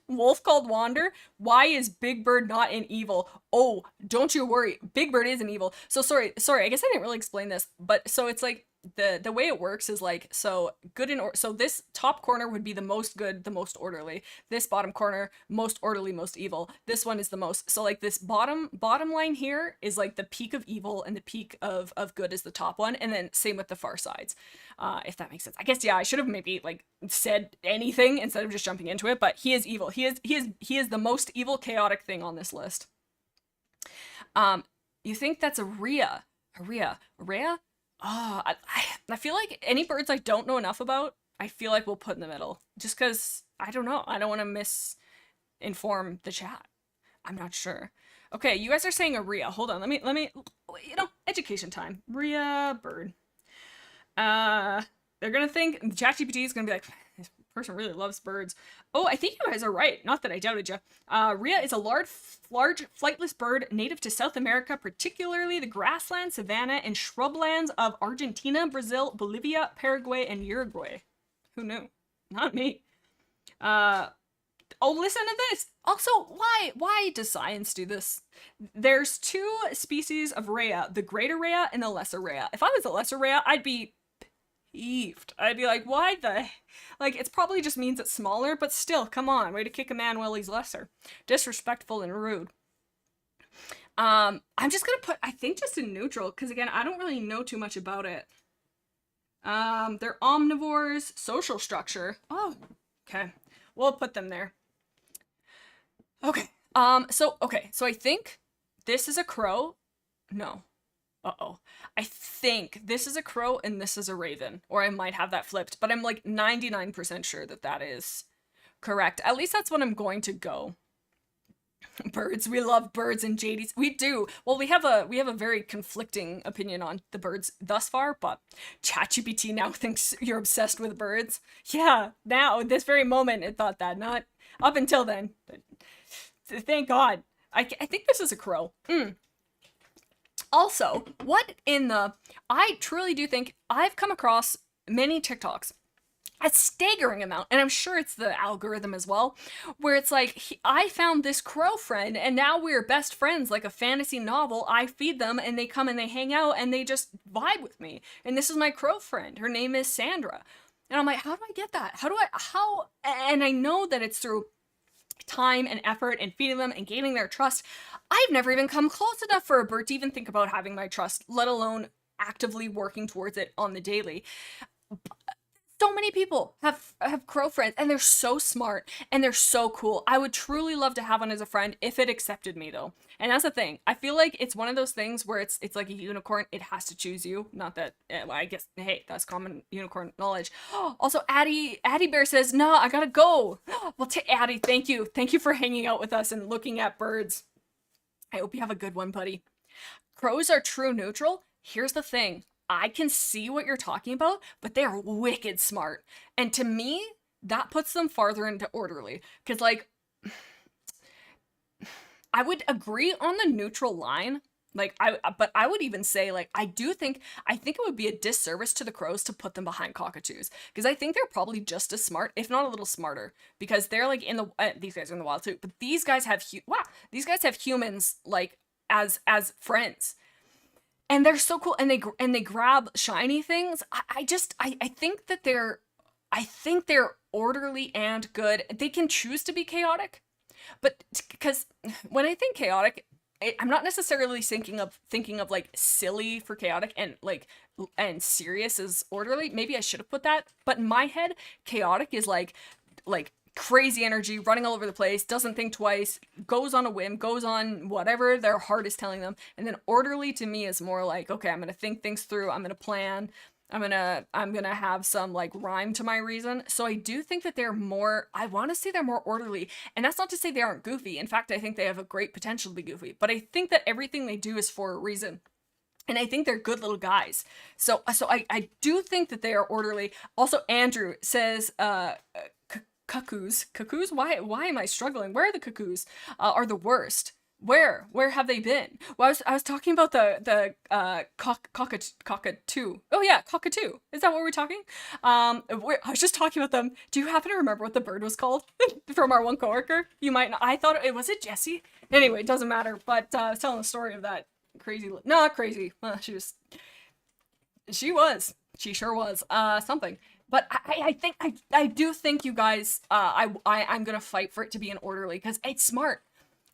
A: Wolf called Wander. Why is Big Bird not an evil? Oh, don't you worry. Big Bird is an evil. So sorry. I guess I didn't really explain this, but so it's like the way it works is like, so good so this top corner would be the most good, the most orderly. This bottom corner, most orderly, most evil. This one is the most. So like this bottom line here is like the peak of evil and the peak of good is the top one, and then same with the far sides. If that makes sense. I guess yeah, I should have maybe like said anything instead of just jumping into it, but he is evil. He is the most evil chaotic thing on this list. You think that's a Rhea? Rhea? Oh, I feel like any birds I don't know enough about, I feel like we'll put in the middle. Just because, I don't know. I don't want to misinform the chat. I'm not sure. Okay, you guys are saying a Rhea. Hold on, let me, education time. Rhea bird. They're gonna think, ChatGPT is gonna be like, this person really loves birds. Oh, I think you guys are right. Not that I doubted you. Rhea is a large flightless bird native to South America, particularly the grassland, savanna, and shrublands of Argentina, Brazil, Bolivia, Paraguay, and Uruguay. Who knew? Not me. Oh, listen to this. Also, why does science do this? There's two species of Rhea, the greater Rhea and the lesser Rhea. If I was a lesser Rhea, I'd be peeved. I'd be like, why the... Like, it's probably just means it's smaller, but still, come on. Way to kick a man while he's lesser. Disrespectful and rude. I'm just gonna put, I think just in neutral, because again, I don't really know too much about it. They're omnivores, social structure. Oh, okay. We'll put them there. Okay. So I think this is a crow. No. Uh-oh. I think this is a crow and this is a raven. Or I might have that flipped, but I'm like 99% sure that that is correct. At least that's what I'm going to go. Birds. We love birds and JDs. We do. Well, we have a very conflicting opinion on the birds thus far, but ChatGPT now thinks you're obsessed with birds. Yeah, now, this very moment, it thought that. Not up until then. Thank God. I think this is a crow. Also, I truly do think I've come across many TikToks, a staggering amount, and I'm sure it's the algorithm as well, where it's like, I found this crow friend, and now we're best friends, like a fantasy novel. I feed them, and they come and they hang out, and they just vibe with me. And this is my crow friend. Her name is Sandra. And I'm like, how do I get that? And I know that it's through time and effort and feeding them and gaining their trust. I've never even come close enough for a bird to even think about having my trust, let alone actively working towards it on the daily. So many people have crow friends, and they're so smart and they're so cool. I would truly love to have one as a friend if it accepted me, though. And that's the thing. I feel like it's one of those things where it's like a unicorn. It has to choose you. Not that, well, I guess, hey, that's common unicorn knowledge. Also, Addie Bear says, "No, I gotta go." Well, Addie, thank you. Thank you for hanging out with us and looking at birds. I hope you have a good one, buddy. Crows are true neutral. Here's the thing. I can see what you're talking about, but they are wicked smart. And to me, that puts them farther into orderly. Because, like, I would agree on the neutral line. But I would even say, like, I think it would be a disservice to the crows to put them behind cockatoos. Because I think they're probably just as smart, if not a little smarter. Because they're, like, these guys are in the wild too. But these guys have, humans, like, as friends. And they're so cool, and they grab shiny things. I think that they're orderly and good. They can choose to be chaotic, But because when I think chaotic, I'm not necessarily thinking of like silly for chaotic and like and serious as orderly. Maybe I should have put that. But in my head, chaotic is like crazy energy, running all over the place, doesn't think twice, goes on a whim, goes on whatever their heart is telling them. And then orderly to me is more like, okay, I'm gonna think things through, I'm gonna plan, I'm gonna have some like rhyme to my reason. So I do think that they're more, I want to say they're more orderly. And that's not to say they aren't goofy. In fact, I think they have a great potential to be goofy. But I think that everything they do is for a reason. And I think they're good little guys. So I do think that they are orderly. Also, Andrew says cuckoos. Cuckoos? Why am I struggling? Where are the cuckoos? Are the worst. Where have they been? Well, I was talking about the cockatoo. Oh yeah, cockatoo. Is that what we're talking? I was just talking about them. Do you happen to remember what the bird was called from our one coworker? You might not. I thought it was it Jessie. Anyway, it doesn't matter. But I was telling the story of that crazy. Not crazy. She sure was. Something. But I think I do think you guys. I'm gonna fight for it to be an orderly because it's smart.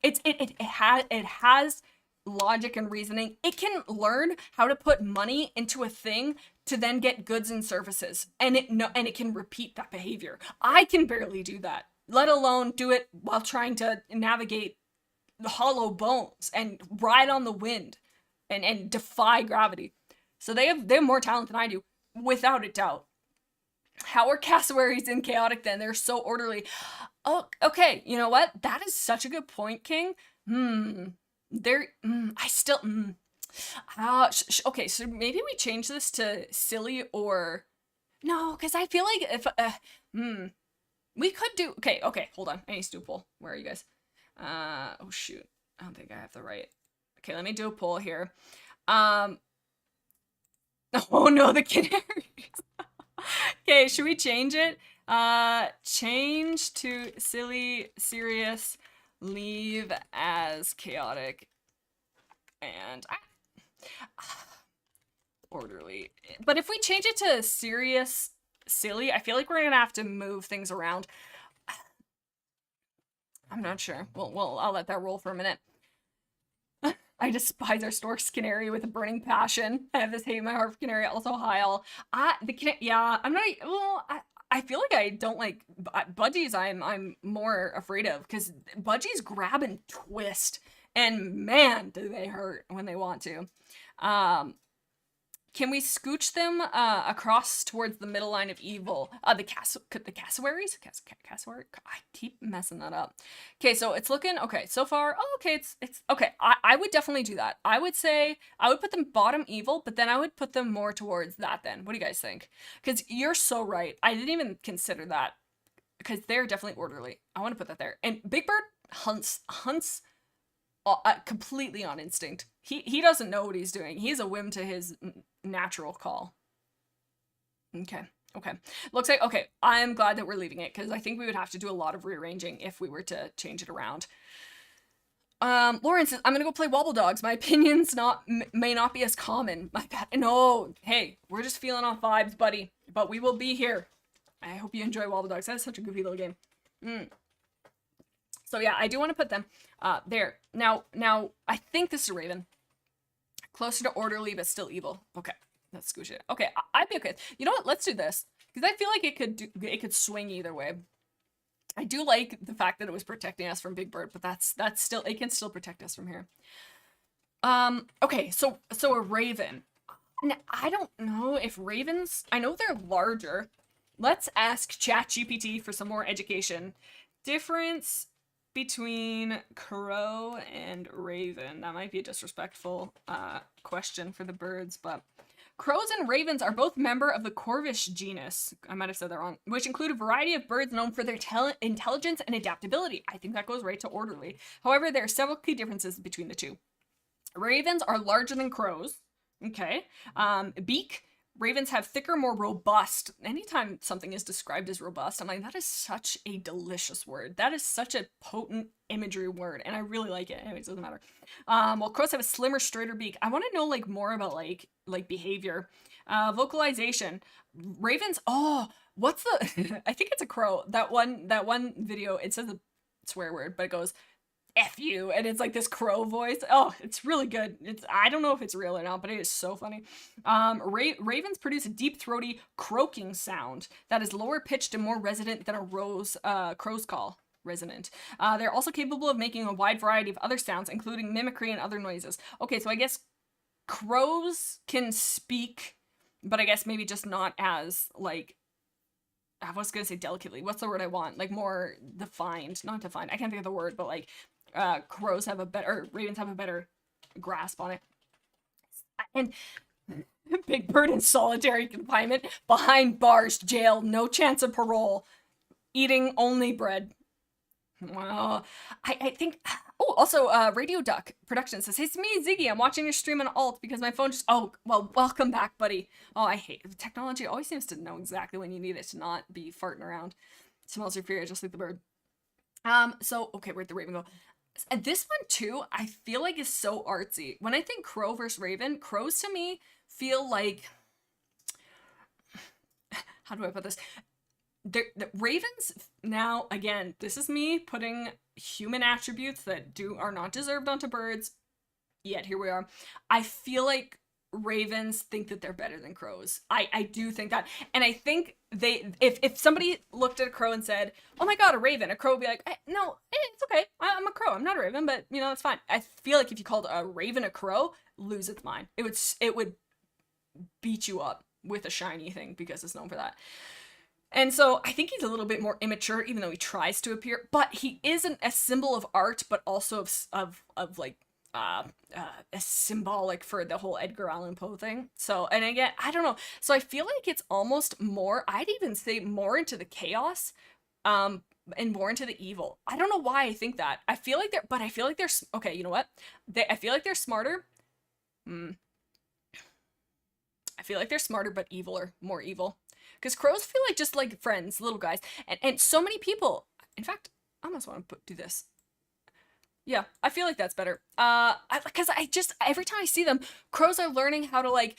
A: It has logic and reasoning. It can learn how to put money into a thing to then get goods and services, and it can repeat that behavior. I can barely do that, let alone do it while trying to navigate the hollow bones and ride on the wind and defy gravity. So they have more talent than I do, without a doubt. How are cassowaries in chaotic then? They're so orderly. Oh, okay. You know what? That is such a good point, King. They're. I still. Okay, so maybe we change this to silly or no, because I feel like if we could do. Okay. Hold on. I need to do a poll. Where are you guys? Oh shoot. I don't think I have the right. Okay, let me do a poll here. Oh no, the canaries. Okay, should we change it? Change to silly, serious, leave as chaotic, and orderly. But if we change it to serious, silly, I feel like we're gonna have to move things around. I'm not sure. Well, I'll let that roll for a minute. I despise our Stork's Canary with a burning passion. I have this hate in my heart for Canary. Also, Heil. Yeah, I'm not. Well, I feel like I don't like budgies. I'm more afraid of because budgies grab and twist, and man, do they hurt when they want to. Can we scooch them across towards the middle line of evil? The cassowaries? Cassowary? I keep messing that up. Okay, so it's looking okay so far. Oh, okay, it's okay. I would definitely do that. I would say I would put them bottom evil, but then I would put them more towards that then. What do you guys think? Because you're so right. I didn't even consider that because they're definitely orderly. I want to put that there. And Big Bird hunts completely on instinct. He doesn't know what he's doing. He's a whim to his natural call. Okay. Looks like, okay, I'm glad that we're leaving it because I think we would have to do a lot of rearranging if we were to change it around. Lauren says, I'm gonna go play Wobble Dogs. My opinions may not be as common. My bad. No, hey, we're just feeling off vibes, buddy. But we will be here. I hope you enjoy Wobble Dogs. That is such a goofy little game. So yeah, I do want to put them there. Now, I think this is a Raven. Closer to orderly, but still evil. Okay, let's squish it. Okay, I'd be okay. You know what? Let's do this because I feel like it could swing either way. I do like the fact that it was protecting us from Big Bird, but that's still, it can still protect us from here. Okay, so a Raven. Now, I don't know if Ravens, I know they're larger. Let's ask ChatGPT for some more education. Difference between crow and raven. That might be a disrespectful question for the birds, but crows and ravens are both member of the Corvish genus. I might have said that wrong, which include a variety of birds known for their intelligence and adaptability. I think that goes right to orderly. However, there are several key differences between the two. Ravens are larger than crows. Okay. Beak. Ravens have thicker, more robust. Anytime something is described as robust, I'm like, that is such a delicious word. That is such a potent imagery word, and I really like it. Anyways, it doesn't matter. Well, crows have a slimmer, straighter beak. I want to know like more about like behavior, vocalization. Ravens. Oh, what's the? I think it's a crow. That one video. It says swear word, but it goes F you, and it's like this crow voice. Oh, it's really good. I don't know if it's real or not, but it is so funny. Ravens produce a deep throaty croaking sound that is lower pitched and more resonant than a crow's call. Resonant. They're also capable of making a wide variety of other sounds, including mimicry and other noises. Okay, so I guess crows can speak, but I guess maybe just not as, like, I was gonna say delicately. What's the word I want? Like, more defined. Not defined. I can't think of the word, but like, ravens have a better grasp on it. And Big Bird in solitary confinement, behind bars, jail, no chance of parole, eating only bread. Well, I think. Oh, also, Radio Duck Production says, "Hey, it's me, Ziggy. I'm watching your stream on alt because my phone just." Oh, well, welcome back, buddy. Oh, I hate technology. Always seems to know exactly when you need it to not be farting around. Smells your fear, just like the bird. So okay, where'd the raven go? And this one too, I feel like is so artsy. When I think crow versus raven, crows to me feel like, how do I put this? The ravens, now again, this is me putting human attributes that are not deserved onto birds, yet here we are. I feel like ravens think that they're better than crows. I do think that. And I think if somebody looked at a crow and said, "Oh my god, a raven," a crow would be like, "No, it's okay. I'm a crow. I'm not a raven, but you know, it's fine." I feel like if you called a raven a crow, lose its mind. It would beat you up with a shiny thing because it's known for that. And so I think he's a little bit more immature, even though he tries to appear. But he isn't a symbol of art, but also of like a symbolic for the whole Edgar Allan Poe thing. So, and again, I don't know. So I feel like it's almost more. I'd even say more into the chaos, and more into the evil. I don't know why I think that. I feel like they're okay. You know what? I feel like they're smarter. I feel like they're smarter, but more evil. Because crows feel like just like friends, little guys. And so many people, in fact, I almost want to do this. Yeah, I feel like that's better. Because every time I see them, crows are learning how to like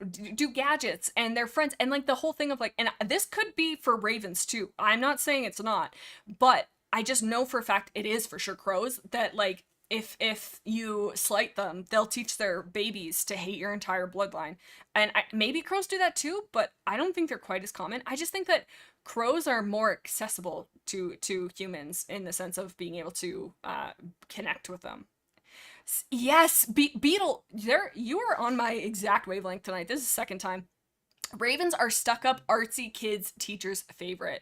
A: do gadgets, and they're friends, and like the whole thing of like, and this could be for ravens too. I'm not saying it's not, but I just know for a fact it is for sure crows that like, if you slight them, they'll teach their babies to hate your entire bloodline. And maybe crows do that too, but I don't think they're quite as common. I just think that crows are more accessible to humans in the sense of being able to connect with them. Yes, Beetle, you are on my exact wavelength tonight. This is the second time. Ravens are stuck-up, artsy kids' teacher's favorite.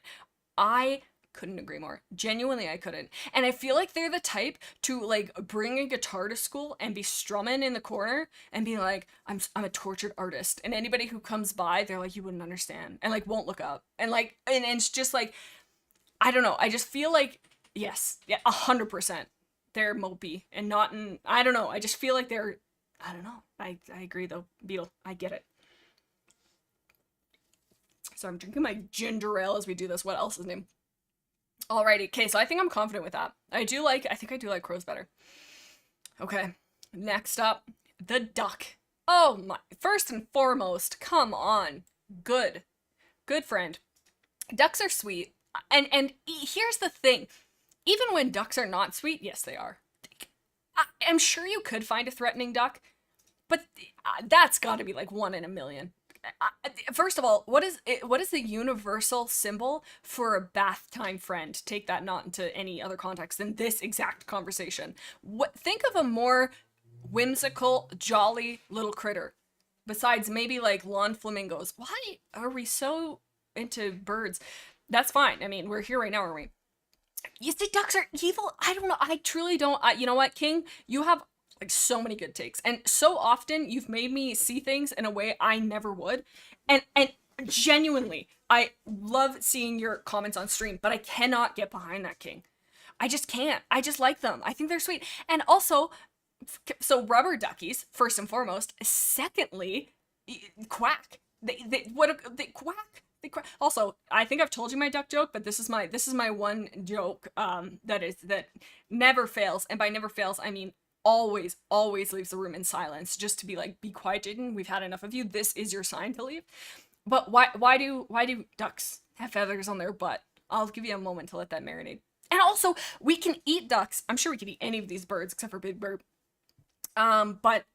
A: I couldn't agree more. Genuinely, I couldn't. And I feel like they're the type to like bring a guitar to school and be strumming in the corner and be like, I'm a tortured artist. And anybody who comes by, they're like, you wouldn't understand, and like won't look up. And like, and it's just like, I don't know. I just feel like, yes, yeah, 100%. They're mopey and not in, I don't know. I just feel like they're, I don't know. I agree though, Beetle. I get it. So I'm drinking my ginger ale as we do this. What else is name? Alrighty, okay, so I think I'm confident with that. I think I do like crows better. Okay, next up, the duck. Oh my, first and foremost, come on. Good friend. Ducks are sweet. And here's the thing. Even when ducks are not sweet, yes, they are. I'm sure you could find a threatening duck, but that's gotta be like 1 in a million. First of all, what is the universal symbol for a bath time friend? Take that not into any other context than this exact conversation. Think of a more whimsical, jolly little critter besides maybe like lawn flamingos. Why are we so into birds? That's fine. I mean, we're here right now, aren't we? You say ducks are evil? I don't know. I truly don't. You know what, King? You have like so many good takes, and so often you've made me see things in a way I never would, and genuinely I love seeing your comments on stream, but I cannot get behind that, King. I just can't. I just like them. I think they're sweet. And also, so rubber duckies first and foremost. Secondly, quack. They quack. They quack. Also, I think I've told you my duck joke, but this is my one joke that never fails, and by never fails I mean always leaves the room in silence, just to be like, be quiet, Jaden, we've had enough of you, this is your sign to leave. But why do ducks have feathers on their butt? I'll give you a moment to let that marinate. And also, we can eat ducks. I'm sure we could eat any of these birds except for Big Bird. But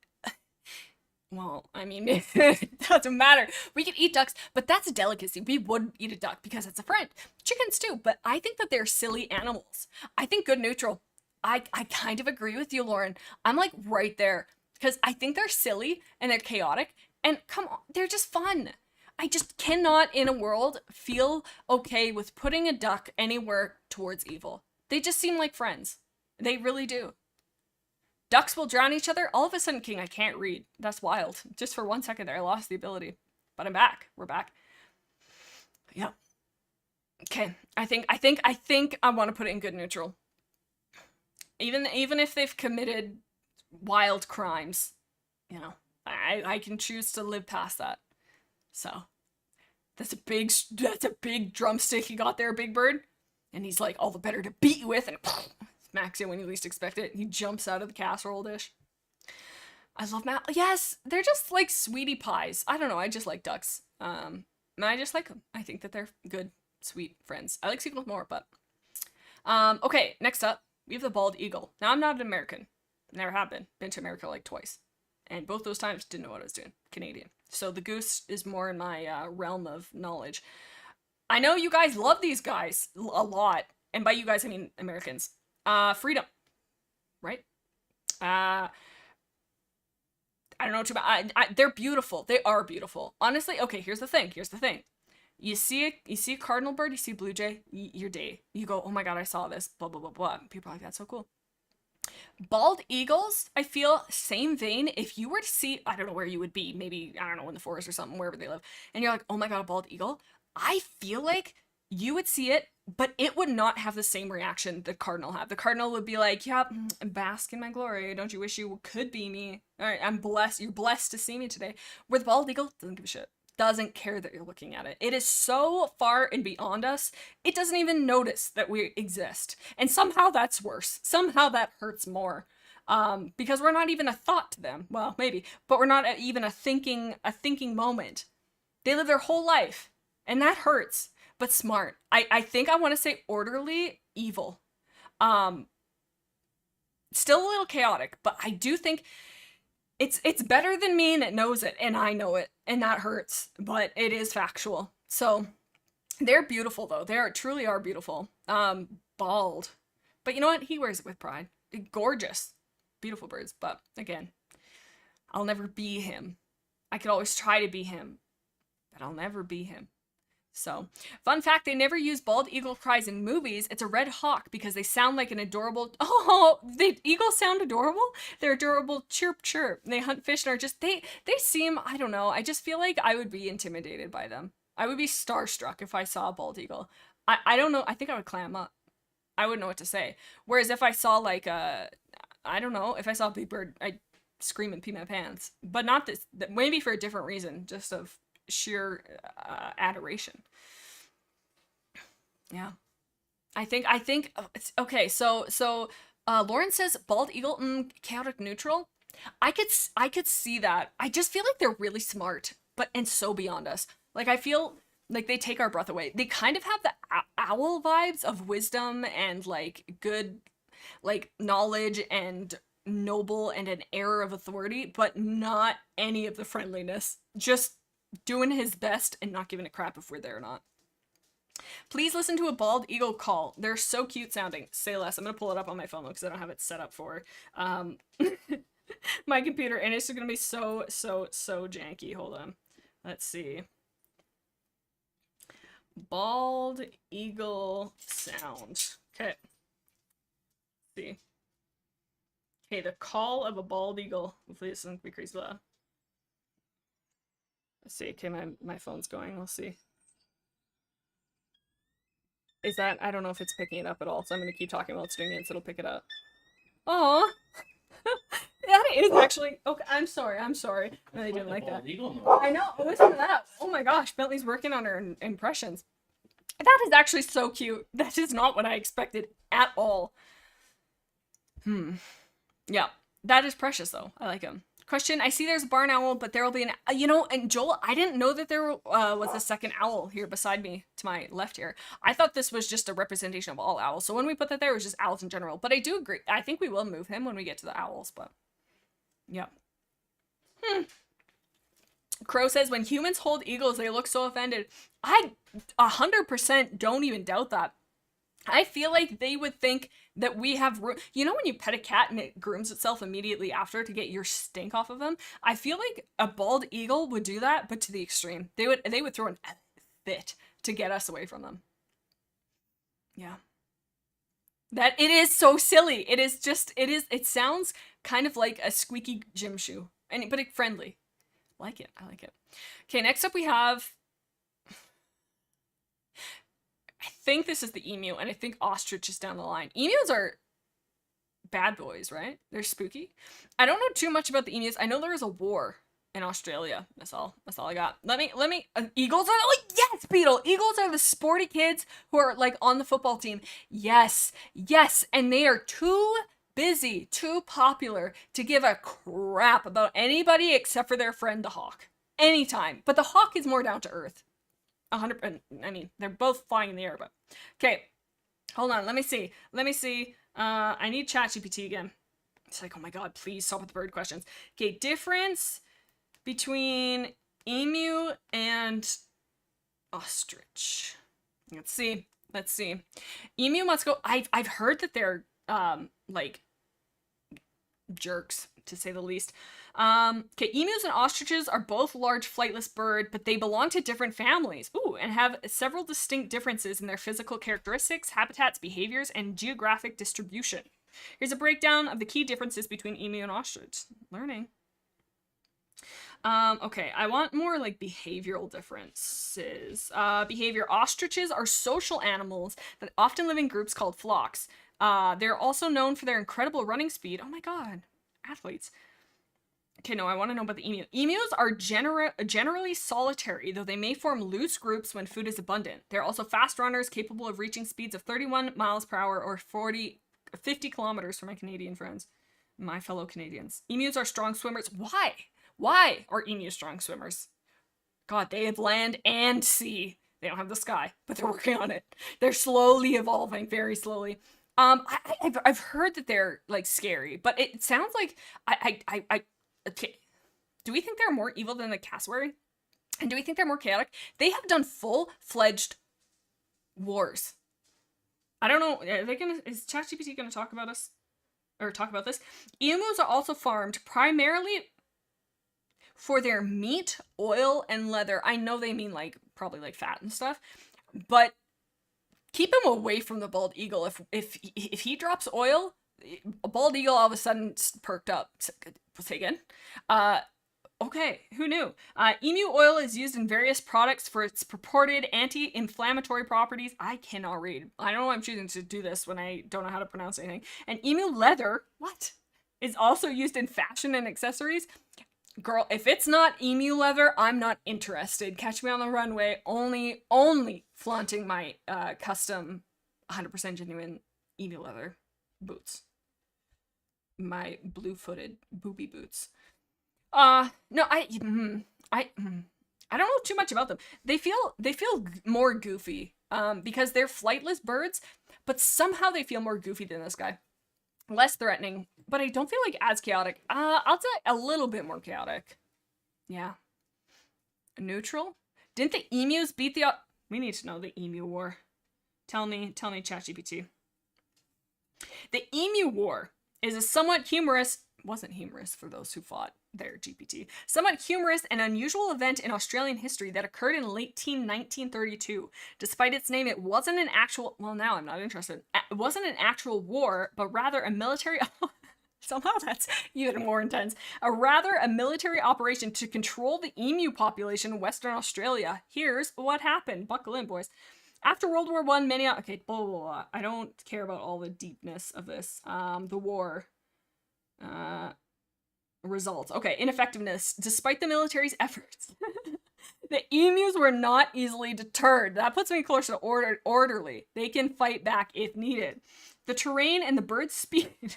A: well, I mean, it doesn't matter. We can eat ducks, but that's a delicacy. We wouldn't eat a duck because it's a friend. Chickens too, but I think that they're silly animals. I think good neutral. I kind of agree with you, Lauren. I'm like right there because I think they're silly and they're chaotic and come on, they're just fun. I just cannot in a world feel okay with putting a duck anywhere towards evil. They just seem like friends. They really do. Ducks will drown each other. All of a sudden, King, I can't read. That's wild. Just for 1 second there, I lost the ability. But I'm back. We're back. Yeah. Okay. I think I want to put it in good neutral. Even if they've committed wild crimes, you know, I can choose to live past that. So that's a big drumstick you got there, Big Bird. And he's like all the better to beat you with, and smacks you when you least expect it. He jumps out of the casserole dish. I love yes, they're just like sweetie pies. I don't know, I just like ducks. And I just like them. I think that they're good, sweet friends. I like seagulls more, but okay, next up, we have the bald eagle. Now, I'm not an American. Never have been. Been to America like twice. And both those times, didn't know what I was doing. Canadian. So the goose is more in my realm of knowledge. I know you guys love these guys a lot. And by you guys, I mean Americans. Freedom. Right? I don't know too much. They're beautiful. They are beautiful. Honestly, okay, here's the thing. You see a cardinal bird, you see a blue jay, your day. You go, oh my god, I saw this, blah, blah, blah, blah. People are like, that's so cool. Bald eagles, I feel, same vein. If you were to see, I don't know where you would be, maybe, I don't know, in the forest or something, wherever they live, and you're like, oh my god, a bald eagle, I feel like you would see it, but it would not have the same reaction the cardinal have. The cardinal would be like, yep, bask in my glory. Don't you wish you could be me? All right, I'm blessed. You're blessed to see me today. Where the bald eagle doesn't give a shit. Doesn't care that you're looking at it. It is so far and beyond us, it doesn't even notice that we exist. And somehow that's worse. Somehow that hurts more. Because we're not even a thought to them. Well, maybe, but we're not even a thinking moment. They live their whole life, and that hurts, but smart. I think I want to say orderly, evil. Still a little chaotic, but I do think it's better than me, and it knows it, and I know it, and that hurts, but it is factual. So they're beautiful though. They truly are beautiful. Bald. But you know what? He wears it with pride. Gorgeous. Beautiful birds, but again, I'll never be him. I could always try to be him, but I'll never be him. So, fun fact, they never use bald eagle cries in movies. It's a red hawk because they sound like an adorable... Oh, the eagles sound adorable? They're adorable chirp chirp. They hunt fish and are just... They seem... I don't know. I just feel like I would be intimidated by them. I would be starstruck if I saw a bald eagle. I don't know. I think I would clam up. I wouldn't know what to say. Whereas if I saw like a... I don't know. If I saw a big bird, I'd scream and pee my pants. But not this... Maybe for a different reason. Just of... sheer adoration. Yeah, I think okay. So Lauren says bald eagle, chaotic neutral. I could see that. I just feel like they're really smart, and so beyond us. Like I feel like they take our breath away. They kind of have the owl vibes of wisdom and like good, like knowledge and noble and an air of authority, but not any of the friendliness. Just doing his best and not giving a crap if we're there or not. Please listen to a bald eagle call. They're so cute sounding. Say less. I'm gonna pull it up on my phone because I don't have it set up for my computer, and it's gonna be so janky. Hold on. Let's see. Bald eagle sound. Okay. Let's see. Okay, the call of a bald eagle. Hopefully this doesn't be crazy loud. Let's see. Okay, my phone's going. We'll see. Is that... I don't know if it's picking it up at all, so I'm going to keep talking while it's doing it, so it'll pick it up. Aw! That is actually... Okay, I'm sorry. I really didn't like that. I know. Listen to that. Oh my gosh, Bentley's working on her impressions. That is actually so cute. That is not what I expected at all. Yeah. That is precious, though. I like him. Question, I see there's a barn owl, but there will be an, and Joel, I didn't know that there was a second owl here beside me to my left here. I thought this was just a representation of all owls. So when we put that there, it was just owls in general. But I do agree. I think we will move him when we get to the owls, but yeah. Crow says, when humans hold eagles, they look so offended. I 100% don't even doubt that. I feel like they would think that we have room. You know when you pet a cat and it grooms itself immediately after to get your stink off of them? I feel like a bald eagle would do that, but to the extreme. They would throw an fit to get us away from them. Yeah. That it is so silly. It sounds kind of like a squeaky gym shoe. But it's friendly. I like it. Okay, next up we have, I think this is the emu, and I think ostrich is down the line. Emus are bad boys, right? They're spooky. I don't know too much about the emus. I know there was a war in Australia. That's all I got. Let me, eagles are, like, yes, Beetle! Eagles are the sporty kids who are, like, on the football team. Yes, and they are too busy, too popular to give a crap about anybody except for their friend the hawk. Anytime. But the hawk is more down to earth. 100%. I mean, they're both flying in the air, but okay. Hold on. Let me see. I need ChatGPT again. It's like, oh my god, please stop with the bird questions. Okay, difference between emu and ostrich. Let's see. Emu must go. I've heard that they're like jerks, to say the least. Okay, emus and ostriches are both large flightless bird, but they belong to different families. Ooh, and have several distinct differences in their physical characteristics, habitats, behaviors, and geographic distribution. Here's a breakdown of the key differences between emu and ostrich. Learning. Okay, I want more like behavioral differences. Behavior. Ostriches are social animals that often live in groups called flocks. They're also known for their incredible running speed. Oh my god, athletes. Okay, no, I want to know about the emu. Emus are generally solitary, though they may form loose groups when food is abundant. They're also fast runners, capable of reaching speeds of 31 miles per hour or 50 kilometers for my Canadian friends, my fellow Canadians. Emus are strong swimmers. Why are emus strong swimmers? God, they have land and sea. They don't have the sky, but they're working on it. They're slowly evolving, very slowly. I've heard that they're like scary, but it sounds like okay. Do we think they're more evil than the cassowary? And do we think they're more chaotic? They have done full-fledged wars. I don't know. Is ChatGPT gonna talk about us? Or talk about this? Emus are also farmed primarily for their meat, oil, and leather. I know they mean like probably like fat and stuff, but keep him away from the bald eagle. If he drops oil, a bald eagle all of a sudden perked up. Say again. Okay, who knew? Emu oil is used in various products for its purported anti-inflammatory properties. I cannot read. I don't know why I'm choosing to do this when I don't know how to pronounce anything. And emu leather, is also used in fashion and accessories. Girl, if it's not emu leather, I'm not interested. Catch me on the runway, only flaunting my custom 100% genuine emu leather boots. My blue-footed booby boots. No, I don't know too much about them. They feel more goofy because they're flightless birds, but somehow they feel more goofy than this guy. Less threatening, but I don't feel like as chaotic. I'll say a little bit more chaotic. Yeah. Neutral? Didn't the emus beat the... We need to know the emu war. Tell me, ChatGPT. The emu war is a somewhat humorous... Wasn't humorous for those who fought their GPT. Somewhat humorous and unusual event in Australian history that occurred in late 1932. Despite its name, it wasn't an actual... Well, now I'm not interested. It wasn't an actual war, but rather a military... Somehow that's even more intense. A military operation to control the emu population in Western Australia. Here's what happened. Buckle in, boys. After World War I, many... Okay, blah, blah, blah. I don't care about all the deepness of this. The war... results. Okay, ineffectiveness. Despite the military's efforts, the emus were not easily deterred. That puts me closer to orderly. They can fight back if needed. The terrain and the bird's speed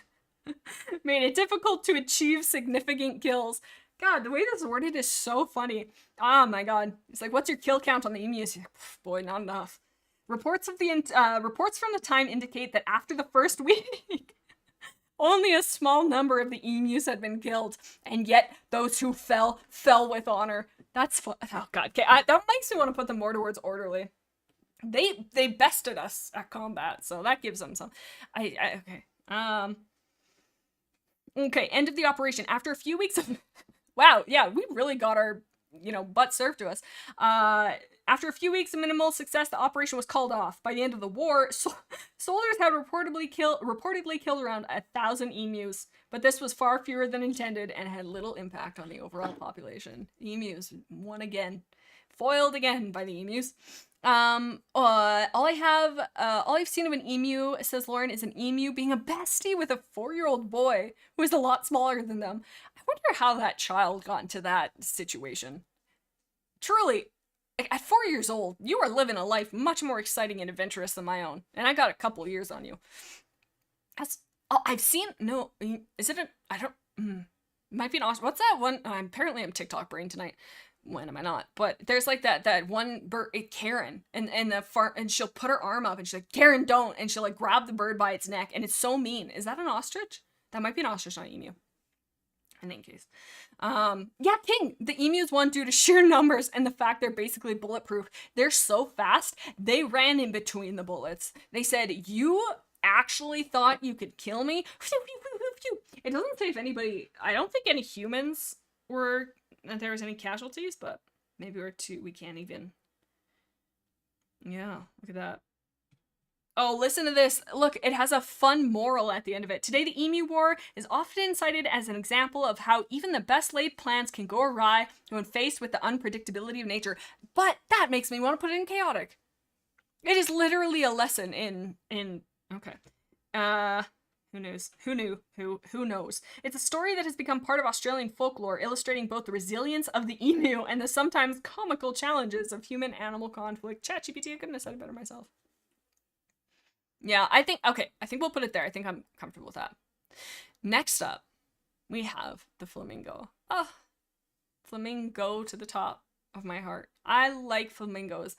A: Made it difficult to achieve significant kills. God, the way this is worded is so funny. Oh my god. It's like, what's your kill count on the emus? Boy, not enough. Reports from the time indicate that after the first week, only a small number of the emus had been killed, and yet those who fell with honor. That's fun. Oh god, okay, that makes me want to put them more towards orderly. They bested us at combat, so that gives them some. Okay. Okay, end of the operation. After a few weeks of wow, yeah, we really got our, butt served to us. After a few weeks of minimal success, the operation was called off. By the end of the war, soldiers had reportedly killed around 1,000 emus, but this was far fewer than intended and had little impact on the overall population. Emus won again, foiled again by the emus. All I've seen of an emu, says Lauren, is an emu being a bestie with a 4-year-old boy who is a lot smaller than them. I wonder how that child got into that situation. Truly, at 4 years old, you are living a life much more exciting and adventurous than my own, and I got a couple years on you. I've seen, no, is it I don't, might be an Austrian, what's that one? Apparently I'm TikTok brain tonight. When am I not? But there's like that one bird, Karen, and she'll put her arm up and she's like, Karen, don't, and she'll like grab the bird by its neck, and it's so mean. Is that an ostrich? That might be an ostrich, not emu. In any case. Yeah, King, the emus won due to sheer numbers and the fact they're basically bulletproof. They're so fast, they ran in between the bullets. They said, you actually thought you could kill me? It doesn't say if anybody, I don't think any humans were, there was any casualties, but maybe we can't even. Yeah, look at that. Oh, listen to this. Look, it has a fun moral at the end of it. Today, the Emu War is often cited as an example of how even the best laid plans can go awry when faced with the unpredictability of nature. But that makes me want to put it in chaotic. It is literally a lesson in okay. Who knows? Who knew? Who knows? It's a story that has become part of Australian folklore, illustrating both the resilience of the emu and the sometimes comical challenges of human-animal conflict. ChatGPT, I couldn't have said it better myself. Yeah, I think we'll put it there. I think I'm comfortable with that. Next up, we have the flamingo. Oh, flamingo to the top of my heart. I like flamingos.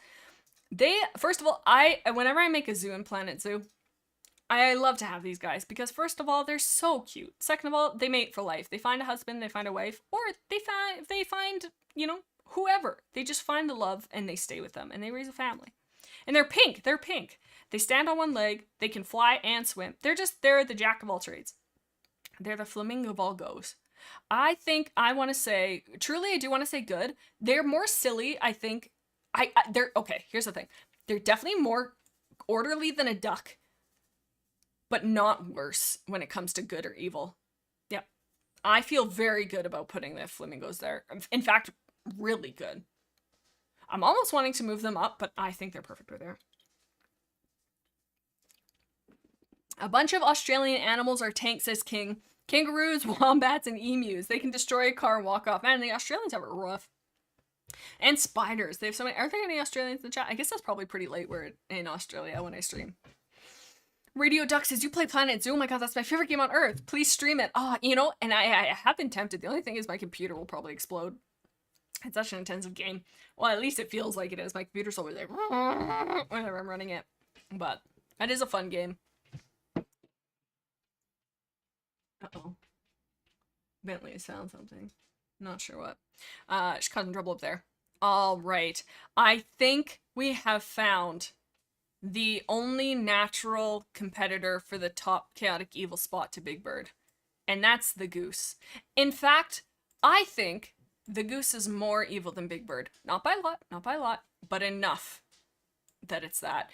A: First of all, whenever I make a zoo in Planet Zoo, I love to have these guys because first of all, they're so cute. Second of all, they mate for life. They find a husband, they find a wife, or they find, whoever. They just find the love and they stay with them and they raise a family. And they're pink. They're pink. They stand on one leg. They can fly and swim. They're the jack of all trades. They're the flamingo of all goes. I think I want to say, truly, I do want to say good. They're more silly, I think. Okay, here's the thing. They're definitely more orderly than a duck, but not worse when it comes to good or evil. Yep. I feel very good about putting the flamingos there. In fact, really good. I'm almost wanting to move them up, but I think they're perfect right there. A bunch of Australian animals are tanks, says King. Kangaroos, wombats, and emus. They can destroy a car and walk off. Man, the Australians have it rough. And spiders. They have so many. Aren't there any Australians in the chat? I guess that's probably pretty late where in Australia when I stream. Radio Duck says, you play Planet Zoo? Oh my god, that's my favorite game on earth. Please stream it. And I have been tempted. The only thing is my computer will probably explode. It's such an intensive game. Well, at least it feels like it is. My computer's always like whenever I'm running it. But it is a fun game. Uh-oh. Bentley has found something. Not sure what. She's causing trouble up there. All right. I think we have found the only natural competitor for the top chaotic evil spot to Big Bird. And that's the goose. In fact, I think the goose is more evil than Big Bird. Not by a lot, but enough that it's that.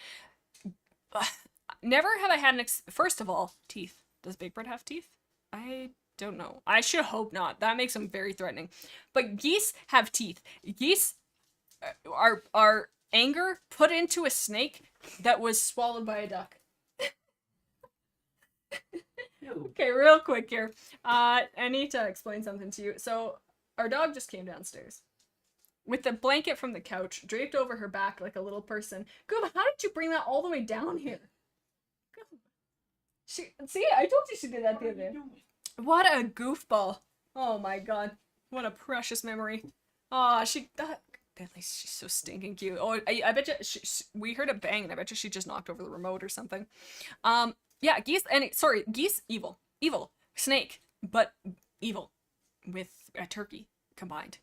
A: Never have I had first of all, teeth. Does Big Bird have teeth? I don't know. I should hope not. That makes them very threatening. But geese have teeth. Geese are anger put into a snake that was swallowed by a duck. Okay, real quick here. I need to explain something to you. So, our dog just came downstairs with the blanket from the couch draped over her back like a little person. Gooba, how did you bring that all the way down here? See, I told you she did that the other day. What a goofball. Oh my god. What a precious memory. Aw, Bentley, she's so stinking cute. Oh, I bet you we heard a bang and I bet you she just knocked over the remote or something. Yeah, geese, evil. Evil. Snake, but evil. With a turkey combined.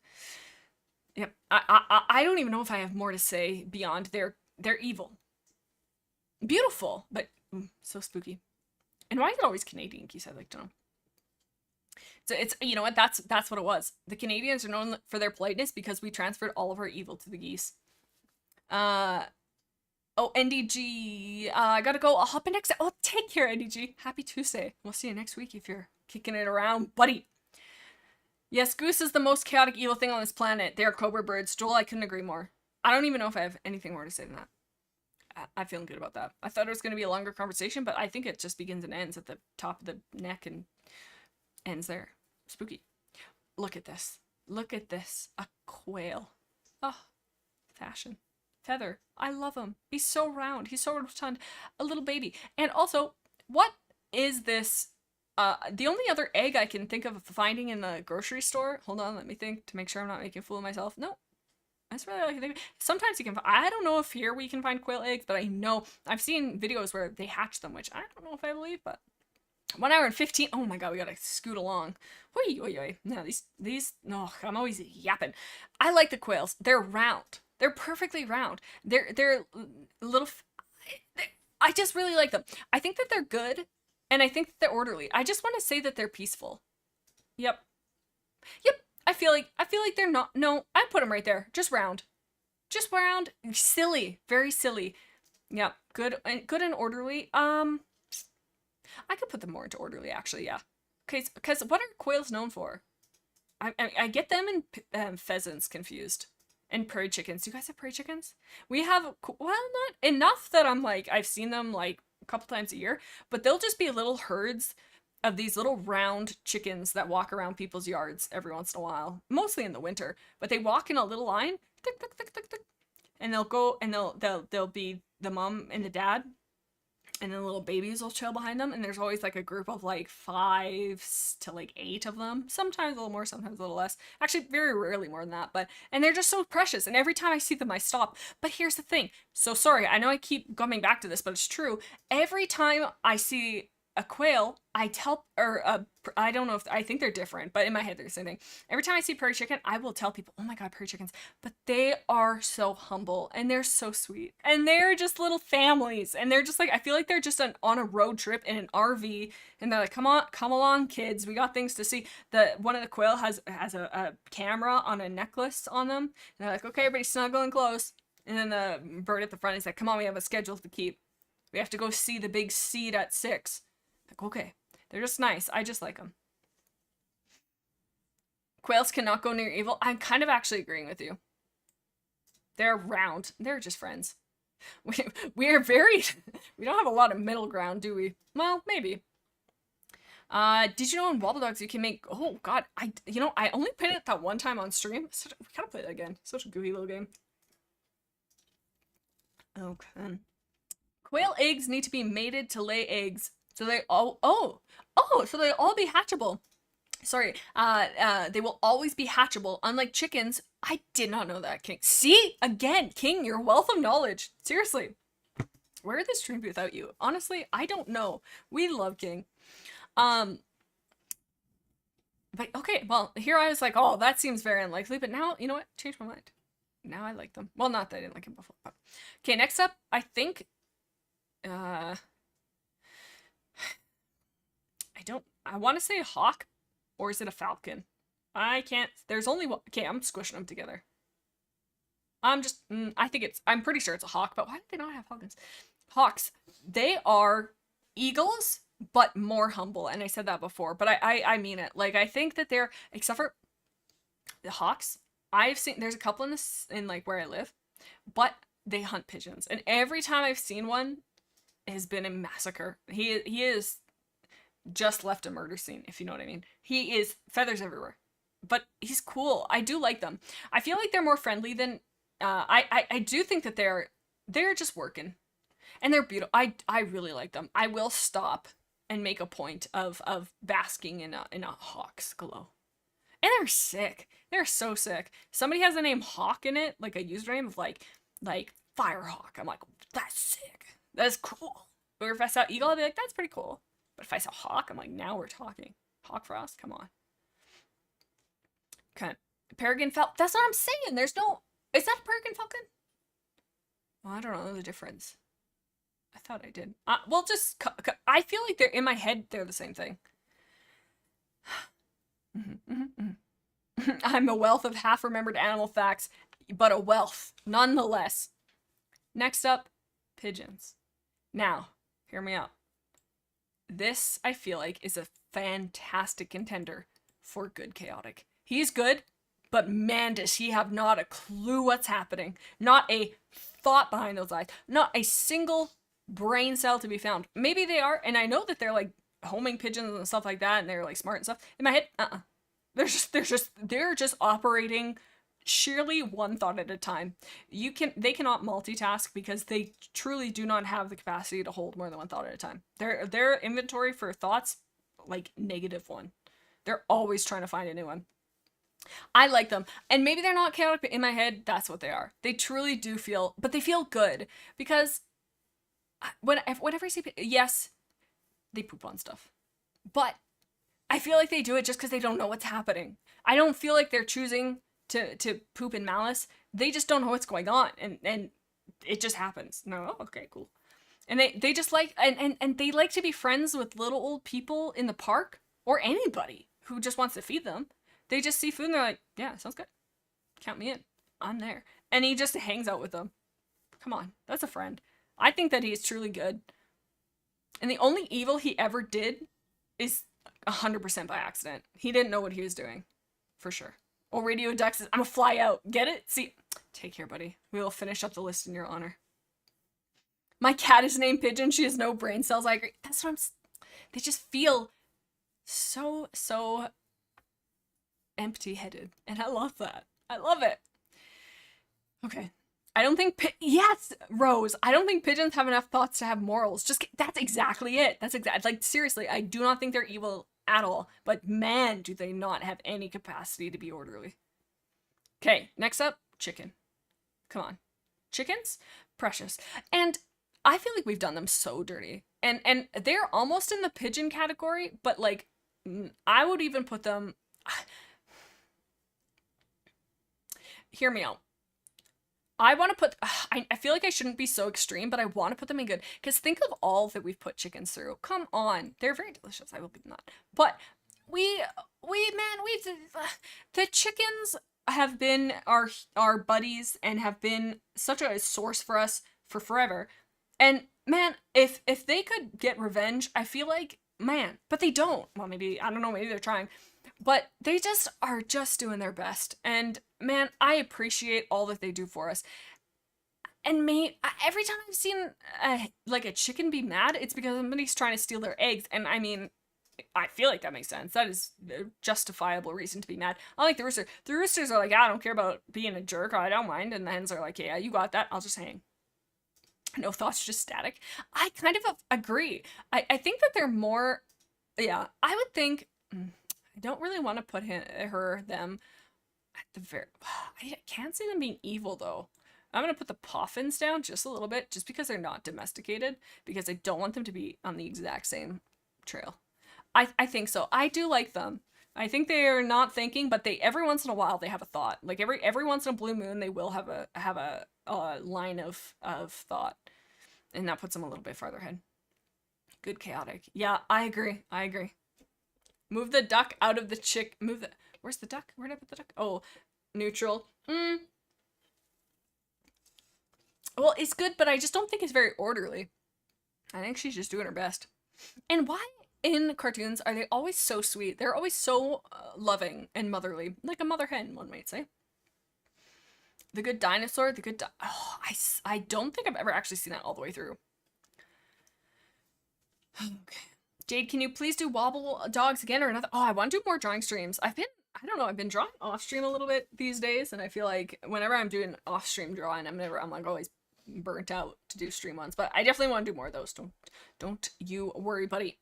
A: Yep. I don't even know if I have more to say beyond they're evil. Beautiful, but so spooky. And why is it always Canadian geese? I'd like to know. So it's, you know what, that's what it was. The Canadians are known for their politeness because we transferred all of our evil to the geese. Oh, NDG. I gotta go. I'll hop in next. Oh, take care, NDG. Happy Tuesday. We'll see you next week if you're kicking it around, buddy. Yes, goose is the most chaotic evil thing on this planet. They are cobra birds. Joel, I couldn't agree more. I don't even know if I have anything more to say than that. I'm feeling good about that. I thought it was going to be a longer conversation, but I think it just begins and ends at the top of the neck and ends there. Spooky. Look at this. Look at this. A quail. Oh, fashion. Feather. I love him. He's so round. He's so rotund. A little baby. And also, what is this? The only other egg I can think of finding in the grocery store. Hold on, let me think to make sure I'm not making a fool of myself. No. That's really all I can think of. Sometimes you can I don't know if here we can find quail eggs, but I know I've seen videos where they hatch them, which I don't know if I believe, but 1 hour and 15. Oh my god, we gotta scoot along. Oi. No, these, no, I'm always yapping. I like the quails. They're round. They're perfectly round. They're little, I just really like them. I think that they're good, and I think that they're orderly. I just want to say that they're peaceful. Yep. I feel like they're not. No, I'd put them right there. Just round. Silly. Very silly. Yeah. Good and orderly. I could put them more into orderly, actually, yeah. Okay, because what are quails known for? I get them and pheasants confused. And prairie chickens. Do you guys have prairie chickens? We have, well, not enough that I'm like, I've seen them like a couple times a year, but they'll just be little herds of these little round chickens that walk around people's yards every once in a while, mostly in the winter, but they walk in a little line, tick, tick, tick, tick, tick, and they'll go, and they'll be the mom and the dad, and then little babies will trail behind them, and there's always like a group of like 5 to like 8 of them, sometimes a little more, sometimes a little less, actually very rarely more than that, but, and they're just so precious, and every time I see them I stop. But here's the thing, so sorry, I know I keep coming back to this, but it's true, every time I see a quail, I tell, or I don't know if, I think they're different, but in my head they're the same thing. Every time I see prairie chicken, I will tell people, oh my god, prairie chickens. But they are so humble, and they're so sweet. And they're just little families, and they're just like, I feel like they're just on a road trip in an RV, and they're like, come along, kids, we got things to see. One of the quail has a camera on a necklace on them, and they're like, okay, everybody snuggle and close. And then the bird at the front is like, come on, we have a schedule to keep. We have to go see the big seed at 6. Like, okay, they're just nice. I just like them. Quails cannot go near evil. I'm kind of actually agreeing with you. They're round. They're just friends. We are very, we don't have a lot of middle ground, do we? Well, maybe. Did you know in Wobble Dogs you can make, oh god, I only played it that one time on stream. We gotta play that again. Such a goofy little game. Okay. Quail eggs need to be mated to lay eggs. So they all, so they all be hatchable. Sorry, they will always be hatchable, unlike chickens. I did not know that, King. See? Again, King, your wealth of knowledge. Seriously. Where would this stream be without you? Honestly, I don't know. We love King. But okay, well, here I was like, oh, that seems very unlikely, but now, you know what? Changed my mind. Now I like them. Well, not that I didn't like them before. But... Okay, next up, I think, I want to say a hawk, or is it a falcon? I can't, there's only one. Okay, I'm squishing them together. I'm pretty sure it's a hawk, but why do they not have falcons? Hawks, they are eagles, but more humble, and I said that before, but I mean it. Like, I think that they're, except for the hawks, I've seen, there's a couple in like where I live, but they hunt pigeons, and every time I've seen one, it has been a massacre. He is just left a murder scene, if you know what I mean. He is feathers everywhere, but he's cool. I do like them. I feel like they're more friendly than I do think that they're just working, and they're beautiful. I really like them. I will stop and make a point of basking in a hawk's glow. And they're sick. They're so sick. Somebody has the name Hawk in it, like a username of like Firehawk. I'm like, that's sick. That's cool. Or if I saw Eagle, I'd be like, that's pretty cool. But if I saw Hawk, I'm like, now we're talking. Hawk Frost, come on. Okay. Peregrine Falcon. That's what I'm saying. There's no. Is that a Peregrine Falcon? Well, I don't know the difference. I thought I did. Well, just. I feel like they're in my head, they're the same thing. I'm a wealth of half-remembered animal facts, but a wealth, nonetheless. Next up, pigeons. Now, hear me out. This, I feel like, is a fantastic contender for good chaotic. He's good, but man, does he have not a clue what's happening. Not a thought behind those eyes. Not a single brain cell to be found. Maybe they are, and I know that they're like homing pigeons and stuff like that, and they're like smart and stuff. In my head, they're just operating sheerly one thought at a time. They cannot multitask because they truly do not have the capacity to hold more than one thought at a time. Their inventory for thoughts, like -1. They're always trying to find a new one. I like them. And maybe they're not chaotic, but in my head, that's what they are. They truly do feel, but they feel good. Because whenever I see, yes, they poop on stuff. But I feel like they do it just because they don't know what's happening. I don't feel like they're choosing to poop in malice. They just don't know what's going on. And it just happens. No, okay, cool. And they just like, and they like to be friends with little old people in the park. Or anybody who just wants to feed them. They just see food and they're like, yeah, sounds good. Count me in. I'm there. And he just hangs out with them. Come on, that's a friend. I think that he is truly good. And the only evil he ever did is 100% by accident. He didn't know what he was doing. For sure. Oh, Radio Duck says, I'm gonna fly out. Get it? See, take care, buddy. We will finish up the list in your honor. My cat is named Pigeon. She has no brain cells. I agree. That's what they just feel so empty-headed, and I love that. I love it. Okay. I don't think yes, Rose. I don't think pigeons have enough thoughts to have morals. Just that's exactly it. That's like seriously, I do not think they're evil at all, but man, do they not have any capacity to be orderly. Okay, next up, chicken. Come on. Chickens? Precious. And I feel like we've done them so dirty. And they're almost in the pigeon category, but like I would even put them. Hear me out. I want to put. I feel like I shouldn't be so extreme, but I want to put them in good. Because think of all that we've put chickens through. Come on, they're very delicious. I will be not. But we've the chickens have been our buddies and have been such a source for us for forever. And man, if they could get revenge, I feel like man, but they don't. Well, maybe I don't know. Maybe they're trying. But they just are just doing their best. And man, I appreciate all that they do for us. And every time I've seen like a chicken be mad, it's because somebody's trying to steal their eggs. And I mean, I feel like that makes sense. That is a justifiable reason to be mad. Unlike the rooster. The roosters are like, I don't care about being a jerk. I don't mind. And the hens are like, yeah, you got that. I'll just hang. No thoughts, just static. I kind of agree. I think that they're more, yeah, I would think, I don't really want to put them at the very, I can't see them being evil though. I'm going to put the puffins down just a little bit, just because they're not domesticated, because I don't want them to be on the exact same trail. I think so. I do like them. I think they are not thinking, but every once in a while they have a thought. Like every once in a blue moon, they will have a line of thought, and that puts them a little bit farther ahead. Good chaotic. Yeah, I agree. Move the duck out of the chick. Where's the duck? Where did I put the duck? Oh, neutral. Well, it's good, but I just don't think it's very orderly. I think she's just doing her best. And why in cartoons are they always so sweet? They're always so loving and motherly, like a mother hen, one might say. The Good Dinosaur, oh, I don't think I've ever actually seen that all the way through. Okay. Jade, can you please do Wobble Dogs again or another? Oh, I want to do more drawing streams. I've been drawing off stream a little bit these days, and I feel like whenever I'm doing off stream drawing, I'm like always burnt out to do stream ones. But I definitely want to do more of those. Don't you worry, buddy.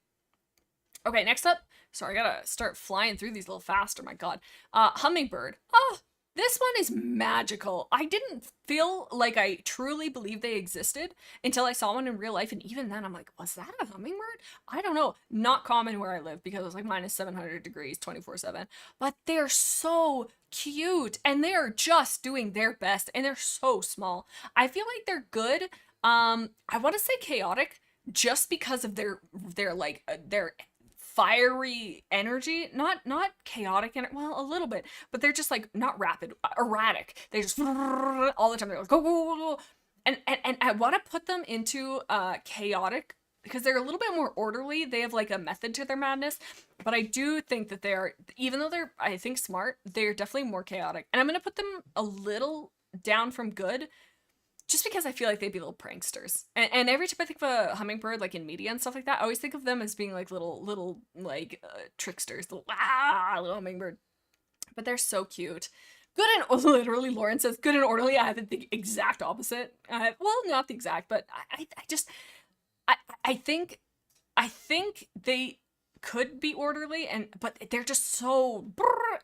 A: Okay, next up. Sorry, I gotta start flying through these a little faster. My God. Hummingbird. Oh, this one is magical. I didn't feel like I truly believed they existed until I saw one in real life, and even then, I'm like, was that a hummingbird? I don't know. Not common where I live because it was like minus 700 degrees 24/7. But they're so cute, and they are just doing their best, and they're so small. I feel like they're good. I want to say chaotic just because of their like their fiery energy, not chaotic and well, a little bit, but they're just like not rapid, erratic. They just all the time. They're like go go go go, and I want to put them into chaotic because they're a little bit more orderly. They have like a method to their madness, but I do think that they're, even though they're, I think, smart, they're definitely more chaotic. And I'm gonna put them a little down from good just because I feel like they'd be little pranksters. And every time I think of a hummingbird, like in media and stuff like that, I always think of them as being like little like tricksters, little hummingbird. But they're so cute. Good and literally, Lauren says good and orderly. I have the exact opposite. Well, not the exact, but I just I I think I think they could be orderly, and but they're just so,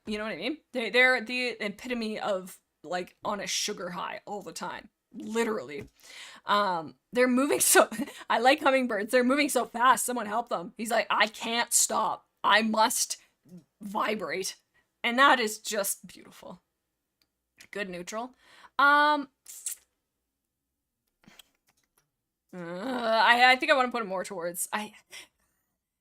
A: you know what I mean? They're the epitome of like on a sugar high all the time, literally. They're moving so I like hummingbirds. They're moving so fast. Someone help them. He's like, I can't stop. I must vibrate. And that is just beautiful. Good neutral. Um I think I want to put it more towards I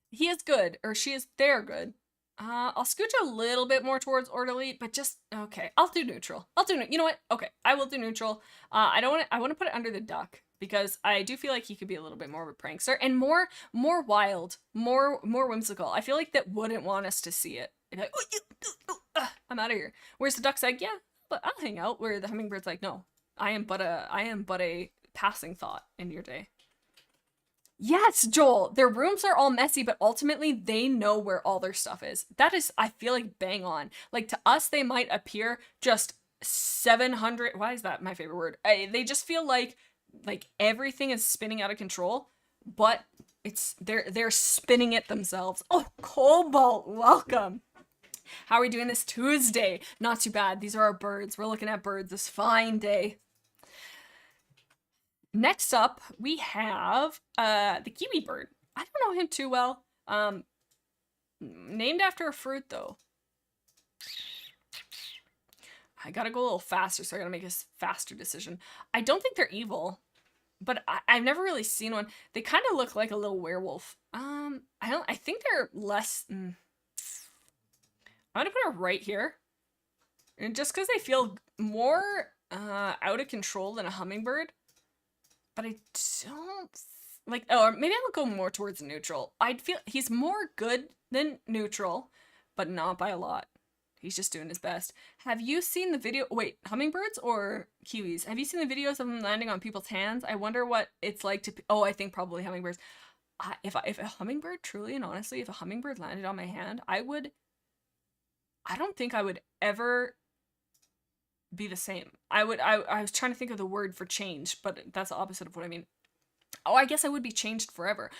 A: he is good, or she is, they're good. I'll scooch a little bit more towards orderly, but just okay. I'll do neutral. You know what? Okay, I will do neutral. I don't want to. I want to put it under the duck because I do feel like he could be a little bit more of a prankster and more wild, more whimsical. I feel like that wouldn't want us to see it. Like, I'm out of here. Whereas the duck's like, yeah, but I'll hang out. Where the hummingbird's like, no, I am but a passing thought in your day. Yes, Joel. Their rooms are all messy, but ultimately they know where all their stuff is. That is, I feel like, bang on. Like to us, they might appear just 700. Why is that my favorite word? They just feel like everything is spinning out of control, but they're spinning it themselves. Oh, Cobalt, welcome. How are we doing this Tuesday? Not too bad. These are our birds. We're looking at birds this fine day. Next up, we have the kiwi bird. I don't know him too well. Named after a fruit though. I gotta go a little faster, so I gotta make a faster decision. I don't think they're evil, but I've never really seen one. They kind of look like a little werewolf. I think they're less. I'm gonna put her right here, and just because they feel more out of control than a hummingbird. But I don't like, or maybe I'll go more towards neutral. I'd feel he's more good than neutral, but not by a lot. He's just doing his best. Have you seen the video? Wait, hummingbirds or kiwis? Have you seen the videos of them landing on people's hands? I wonder what it's like to. Oh, I think probably hummingbirds. If a hummingbird, truly and honestly, if a hummingbird landed on my hand, I would. I don't think I would ever be the same. I was trying to think of the word for change, but that's the opposite of what I mean. Oh, I guess I would be changed forever.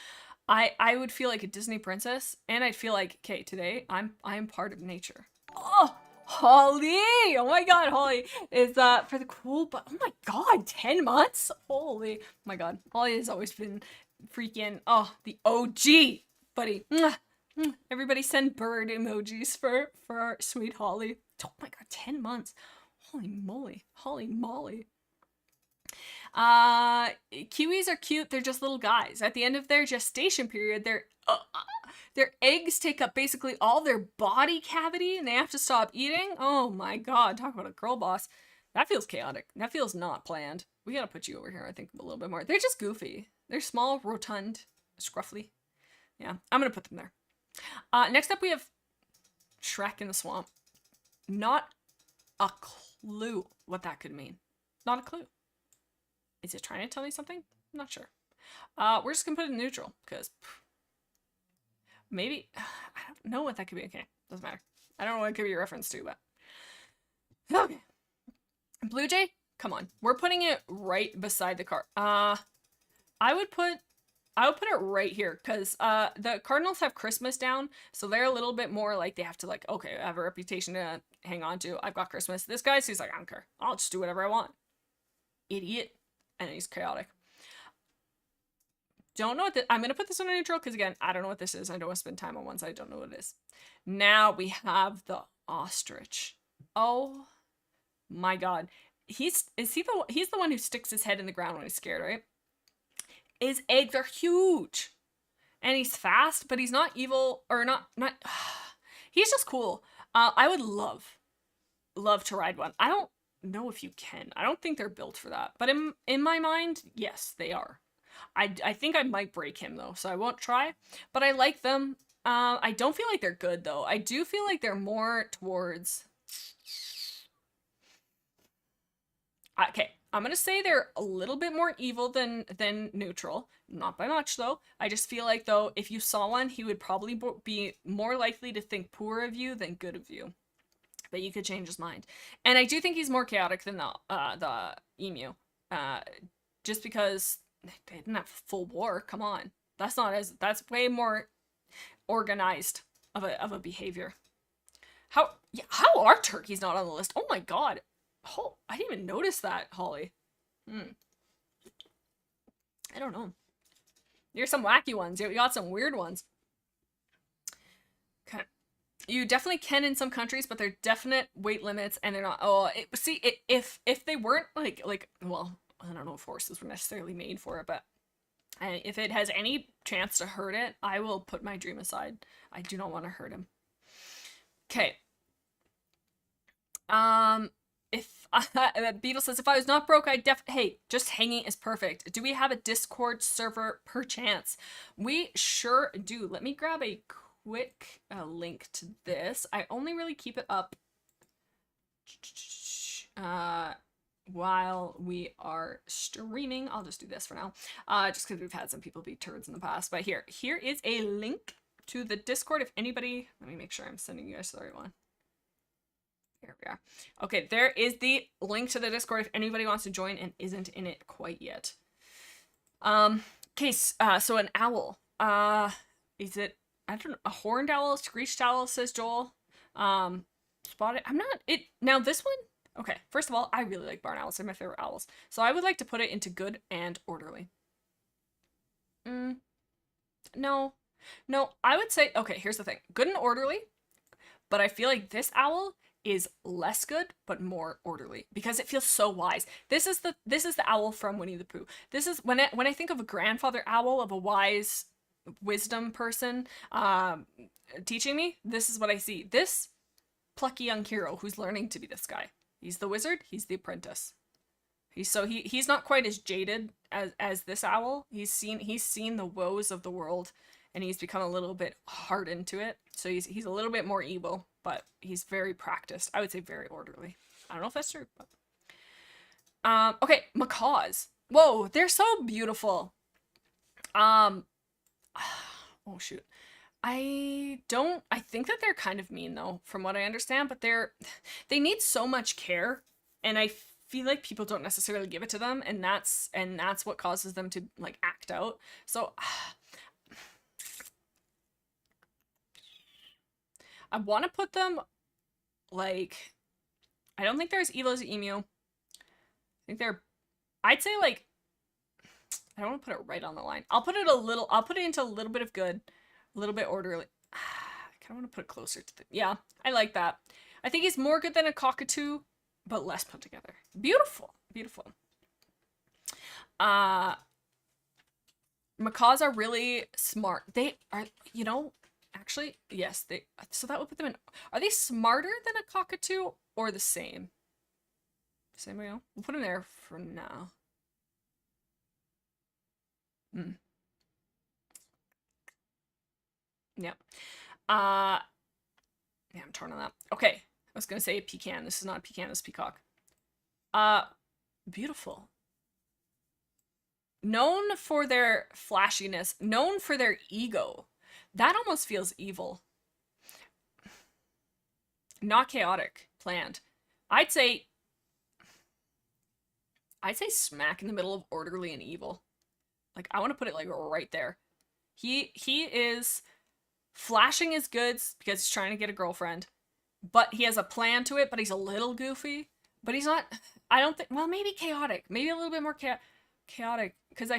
A: I would feel like a Disney princess, and I'd feel like, okay, today I'm part of nature. Oh, Holly! Oh my God, Holly is for the cool, but oh my God, 10 months? Holy, oh my God, Holly has always been freaking the OG, buddy. Everybody send bird emojis for our sweet Holly. Oh my God, 10 months. Holy moly. Holy moly. Kiwis are cute. They're just little guys. At the end of their gestation period, their eggs take up basically all their body cavity and they have to stop eating. Oh my God. Talk about a girl boss. That feels chaotic. That feels not planned. We gotta put you over here, I think, a little bit more. They're just goofy. They're small, rotund, scruffly. Yeah, I'm gonna put them there. Next up, we have Shrek in the Swamp. Not a clue what that could mean. Not a clue. Is it trying to tell me something? I'm not sure. We're just gonna put it in neutral because maybe I don't know what that could be. Okay, doesn't matter. I don't know what it could be a reference to, but okay. Blue Jay, come on. We're putting it right beside the car. I would put I would put it right here because the Cardinals have Christmas down, so they're a little bit more like they have to like, okay, I have a reputation to hang on to. I've got Christmas. This guy's he's like, I don't care. I'll just do whatever I want. Idiot. And he's chaotic. Don't know what I'm gonna put this on a neutral because again, I don't know what this is. I don't want to spend time on one side. I don't know what it is. Now we have the ostrich. Oh my god. He's the one who sticks his head in the ground when he's scared, right? His eggs are huge. And he's fast, but he's not evil or not he's just cool. I would love to ride one. I don't know if you can. I don't think they're built for that. But in my mind, yes, they are. I think I might break him though, so I won't try. But I like them. I don't feel like they're good though. I do feel like they're more towards. Okay, I'm gonna say they're a little bit more evil than neutral. Not by much though. I just feel like though, if you saw one, he would probably be more likely to think poor of you than good of you. But you could change his mind. And I do think he's more chaotic than the emu. Just because they didn't have full war. Come on, that's way more organized of a behavior. How are turkeys not on the list? Oh my god. Oh, I didn't even notice that, Holly. I don't know. There's some wacky ones. You got some weird ones. Okay. You definitely can in some countries, but they're definite weight limits, and they're not. Oh, if they weren't like well, I don't know if horses were necessarily made for it, but if it has any chance to hurt it, I will put my dream aside. I do not want to hurt him. Okay. If Beetle says, if I was not broke, hey, just hanging is perfect. Do we have a Discord server perchance? We sure do. Let me grab a quick link to this. I only really keep it up while we are streaming. I'll just do this for now, just because we've had some people be turds in the past. But here is a link to the Discord. If anybody, let me make sure I'm sending you guys the right one. Here we are. Okay, there is the link to the Discord if anybody wants to join and isn't in it quite yet. Okay, so an owl. Is it, I don't know, a horned owl, screeched owl, says Joel. Spotted, I'm not, now this one, okay, first of all, I really like barn owls. They're my favorite owls. So I would like to put it into good and orderly. No, I would say, okay, here's the thing. Good and orderly, but I feel like this owl is less good but more orderly because it feels so wise. This is the owl from Winnie the Pooh. This is when I think of a grandfather owl, of a wise wisdom person teaching me, this is what I see. This plucky young hero who's learning to be this guy. He's the wizard, he's the apprentice. He's not quite as jaded as this owl. He's seen the woes of the world and he's become a little bit hardened to it. So he's a little bit more evil, but he's very practiced. I would say very orderly. I don't know if that's true, but okay, macaws. Whoa, they're so beautiful. Oh shoot. I think that they're kind of mean though, from what I understand, but they need so much care, and I feel like people don't necessarily give it to them, and that's what causes them to like act out. So I want to put them like, I don't think they're as evil as an emu. I think I'd say like, I don't want to put it right on the line. I'll put it into a little bit of good, a little bit orderly. I kind of want to put it closer to yeah, I like that. I think he's more good than a cockatoo, but less put together. Beautiful. Macaws are really smart. They are, actually, yes, so that would put them in. Are they smarter than a cockatoo or the same? Same way. We'll put them there for now. Yeah. Yeah, I'm torn on that. Okay. I was gonna say a pecan. This is not a pecan, this is peacock. Beautiful. Known for their flashiness, known for their ego. That almost feels evil. Not chaotic, planned. I'd say smack in the middle of orderly and evil. Like, I want to put it like right there. He is flashing his goods because he's trying to get a girlfriend, but he has a plan to it, but he's a little goofy. But he's not, I don't think, well, maybe chaotic. Maybe a little bit more chaotic, because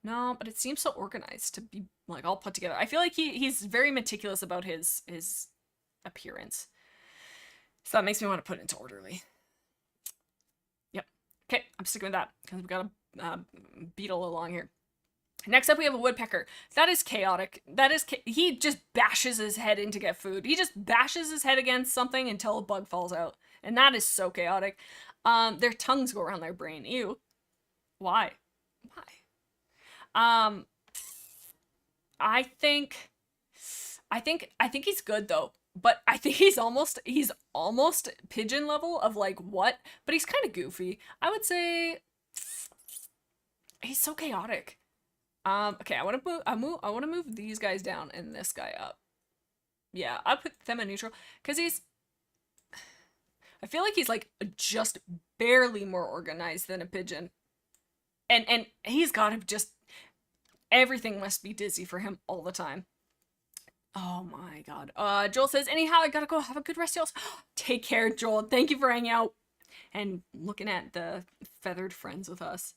A: no, but it seems so organized to be like all put together. I feel like he's very meticulous about his appearance. So that makes me want to put it into orderly. Yep. Okay, I'm sticking with that because we got a beetle along here. Next up, we have a woodpecker. That is chaotic. He just bashes his head in to get food. He just bashes his head against something until a bug falls out. And that is so chaotic. Their tongues go around their brain. Ew. Why? I think he's good though. But I think he's almost pigeon level of like what? But he's kind of goofy. I would say he's so chaotic. Okay, I want to move these guys down and this guy up. Yeah, I'll put them in neutral because I feel like he's like just barely more organized than a pigeon. And he's got to just, everything must be dizzy for him all the time. Oh my god. Joel says, anyhow, I gotta go. Have a good rest, y'all. Take care, Joel. Thank you for hanging out and looking at the feathered friends with us.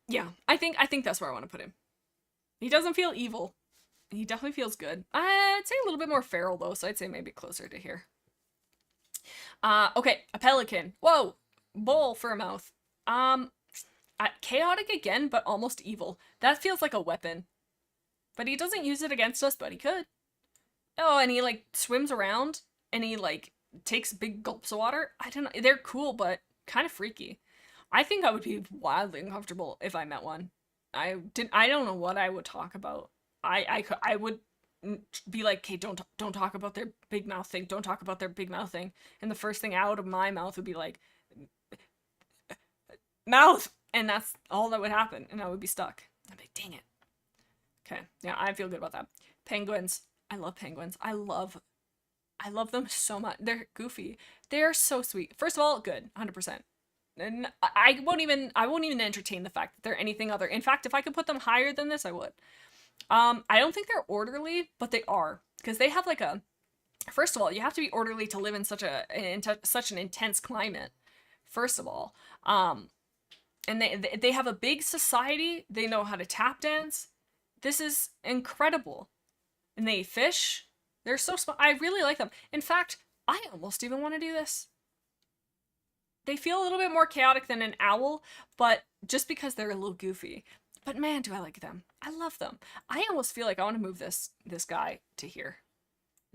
A: Yeah, I think that's where I want to put him. He doesn't feel evil. He definitely feels good. I'd say a little bit more feral though, so I'd say maybe closer to here. Okay, a pelican. Whoa, bowl for a mouth. Chaotic again, but almost evil. That feels like a weapon. But he doesn't use it against us, but he could. Oh, and he like swims around and he like takes big gulps of water. I don't know. They're cool, but kind of freaky. I think I would be wildly uncomfortable if I met one. I don't know what I would talk about. I would be like, "Okay, don't talk about their big mouth thing. Don't talk about their big mouth thing." And the first thing out of my mouth would be like, "Mouth," and that's all that would happen, and I would be stuck. I'd be like, "Dang it." Okay, yeah, I feel good about that. Penguins. I love penguins. I love them so much. They're goofy. They're so sweet. First of all, good, 100%. And I won't even entertain the fact that they're anything other. In fact, if I could put them higher than this, I would. I don't think they're orderly, but they are, because they have like a. First of all, you have to be orderly to live in such an intense climate. First of all, and they have a big society. They know how to tap dance. This is incredible. And they eat fish. They're so smart. I really like them. In fact, I almost even want to do this. They feel a little bit more chaotic than an owl, but just because they're a little goofy. But man, do I like them. I love them. I almost feel like I want to move this guy to here.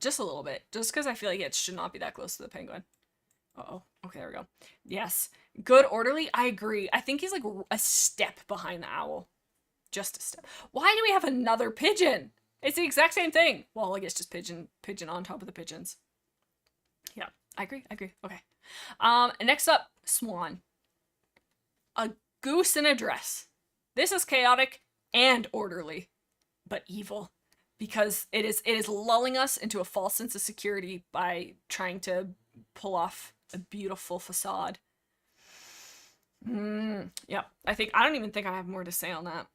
A: Just a little bit. Just because I feel like it should not be that close to the penguin. Uh-oh. Okay, there we go. Yes. Good orderly. I agree. I think he's like a step behind the owl. Just a step. Why do we have another pigeon? It's the exact same thing. Well, I guess just pigeon on top of the pigeons. Yeah, I agree. Okay. Next up, swan. A goose in a dress. This is chaotic and orderly, but evil, because it is lulling us into a false sense of security by trying to pull off a beautiful facade. Yeah, I don't even think I have more to say on that.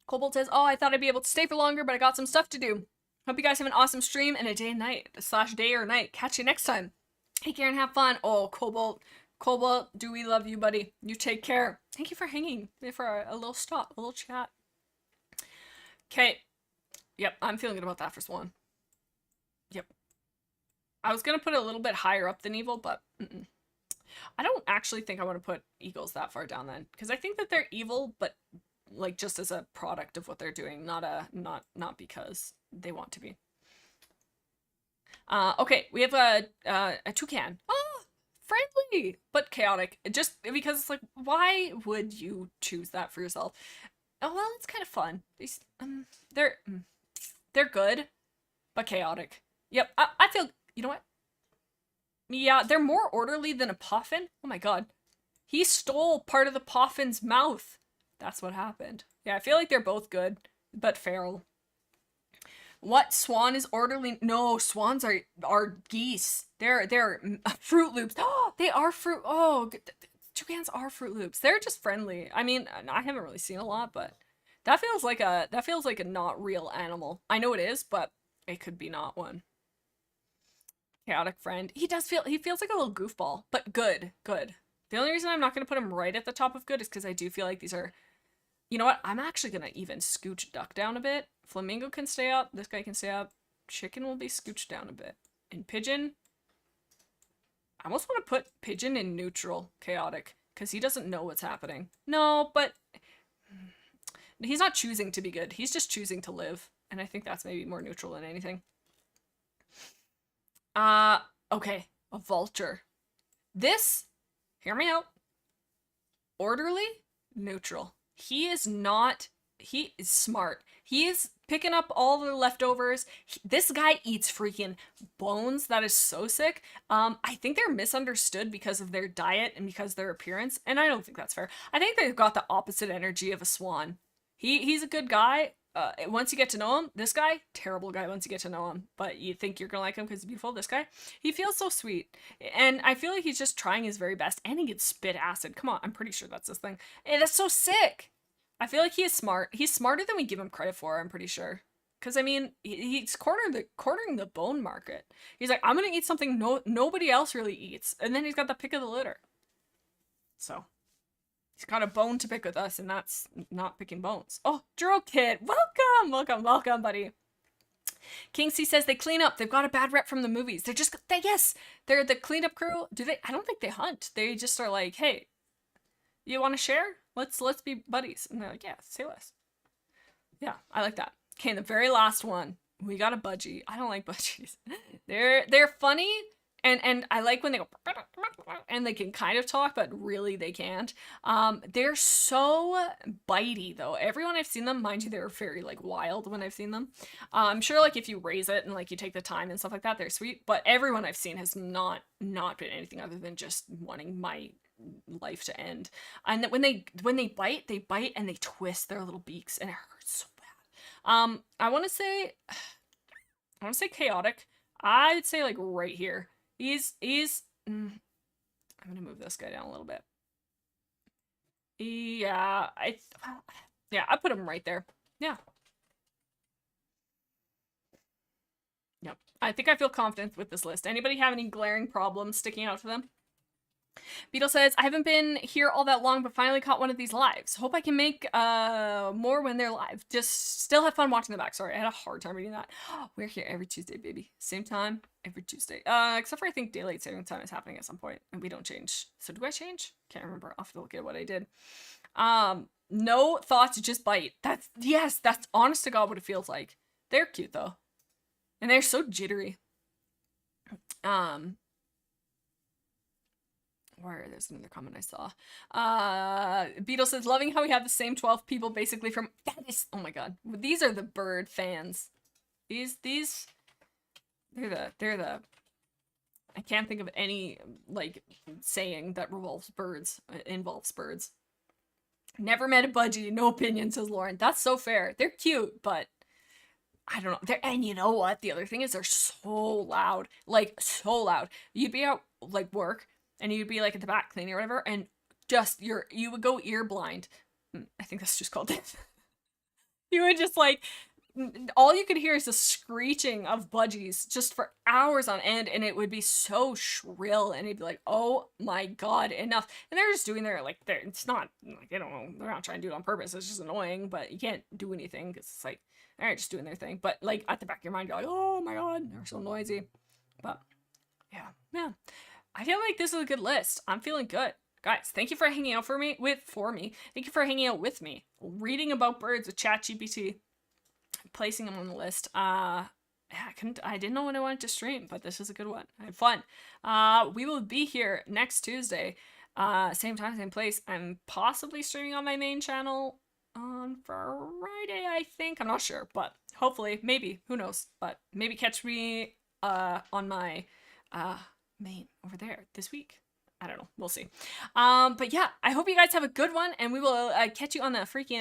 A: Cobalt says, oh, I thought I'd be able to stay for longer, but I got some stuff to do. Hope you guys have an awesome stream and a day and night, / day or night. Catch you next time. Take care and have fun. Oh, Cobalt, do we love you, buddy. You take care. Thank you for hanging for a little stop, a little chat. Okay. Yep, I'm feeling good about that for Swan. Yep. I was going to put it a little bit higher up than evil, but I don't actually think I want to put eagles that far down then, because I think that they're evil, but like just as a product of what they're doing, not because they want to be. Okay, we have a toucan. Oh, friendly but chaotic. Just because it's like, why would you choose that for yourself? Oh well, it's kind of fun. These they're good, but chaotic. Yep, I feel. You know what? Yeah, they're more orderly than a puffin. Oh my god. He stole part of the puffin's mouth. That's what happened. Yeah, I feel like they're both good, but feral. What? Swan is orderly? No, swans are geese. They're Fruit Loops. They are fruit. Oh, toucans are Fruit Loops. They're just friendly. I mean, I haven't really seen a lot, but that feels like a not real animal. I know it is, but it could be not one. Chaotic friend. He feels like a little goofball, but good, good. The only reason I'm not gonna put him right at the top of good is because I do feel like these are. You know what? I'm actually gonna even scooch duck down a bit. Flamingo can stay up. This guy can stay up. Chicken will be scooched down a bit. And pigeon. I almost want to put pigeon in neutral, chaotic, because he doesn't know what's happening. No, but he's not choosing to be good. He's just choosing to live, and I think that's maybe more neutral than anything. Okay, a vulture. This, hear me out. Orderly, neutral. He is smart. He is picking up all the leftovers. This guy eats freaking bones. That is so sick. I think they're misunderstood because of their diet and because of their appearance, and I don't think that's fair. I think they've got the opposite energy of a swan. He's a good guy. Once you get to know him, this guy, terrible guy once you get to know him, but you think you're gonna like him because he's beautiful. This guy, he feels so sweet, and I feel like he's just trying his very best, and he gets spit acid. Come on, I'm pretty sure that's his thing, and that's so sick. I feel like he is smart. He's smarter than we give him credit for, I'm pretty sure. Because, I mean, he's cornering the bone market. He's like, I'm gonna eat something nobody else really eats, and then he's got the pick of the litter. So he's got a bone to pick with us, and that's not picking bones. Oh, Dro Kid, welcome, welcome, welcome, buddy. Kingsley says they clean up. They've got a bad rep from the movies. Yes, they're the cleanup crew. Do they? I don't think they hunt. They just are like, hey, you want to share? Let's be buddies. And they're like, yeah, say less. Yeah, I like that. Okay, and the very last one, we got a budgie. I don't like budgies. They're funny. And I like when they go and they can kind of talk, but really they can't. They're so bitey though. Everyone I've seen them, mind you, they're very like wild when I've seen them. I'm sure like if you raise it and like you take the time and stuff like that, they're sweet. But everyone I've seen has not been anything other than just wanting my life to end. And when they bite and they twist their little beaks and it hurts so bad. I want to say chaotic. I'd say like right here. I'm gonna move this guy down a little bit. Yeah, I put him right there. Yeah. Yep. I think I feel confident with this list. Anybody have any glaring problems sticking out to them? Beetle says, I haven't been here all that long, but finally caught one of these lives. Hope I can make more when they're live. Just still have fun watching them back. Sorry, I had a hard time reading that. We're here every Tuesday, baby. Same time, every Tuesday. Except for I think daylight saving time is happening at some point, and we don't change. So do I change? Can't remember. I'll have to look at what I did. No thoughts, just bite. That's honest to God what it feels like. They're cute though. And they're so jittery. There's another comment I saw. Beetle says, loving how we have the same 12 people basically from, that is, oh my god. These are the bird fans. They're the, I can't think of any, like, saying that involves birds. Never met a budgie, no opinion, says Lauren. That's so fair. They're cute, but I don't know. And you know what? The other thing is they're so loud. Like, so loud. You'd be out, like, work, and you'd be like at the back cleaning or whatever, and just you would go ear blind. I think that's just called it. You would just like, all you could hear is the screeching of budgies just for hours on end, and it would be so shrill, and it'd be like, oh my god, enough. And they're just doing their, like, it's not, like, I don't know, they're not trying to do it on purpose, it's just annoying, but you can't do anything, because it's like, they're just doing their thing. But, like, at the back of your mind, you're like, oh my god, they're so noisy. But, yeah, man. I feel like this is a good list. I'm feeling good. Guys, thank you for hanging out Thank you for hanging out with me. Reading about birds with ChatGPT. Placing them on the list. I didn't know when I wanted to stream, but this is a good one. I had fun. We will be here next Tuesday. Same time, same place. I'm possibly streaming on my main channel on Friday, I think. I'm not sure, but hopefully, maybe, who knows, but maybe catch me on my main over there this week. I don't know, we'll see. But yeah, I hope you guys have a good one, and we will catch you on the freaking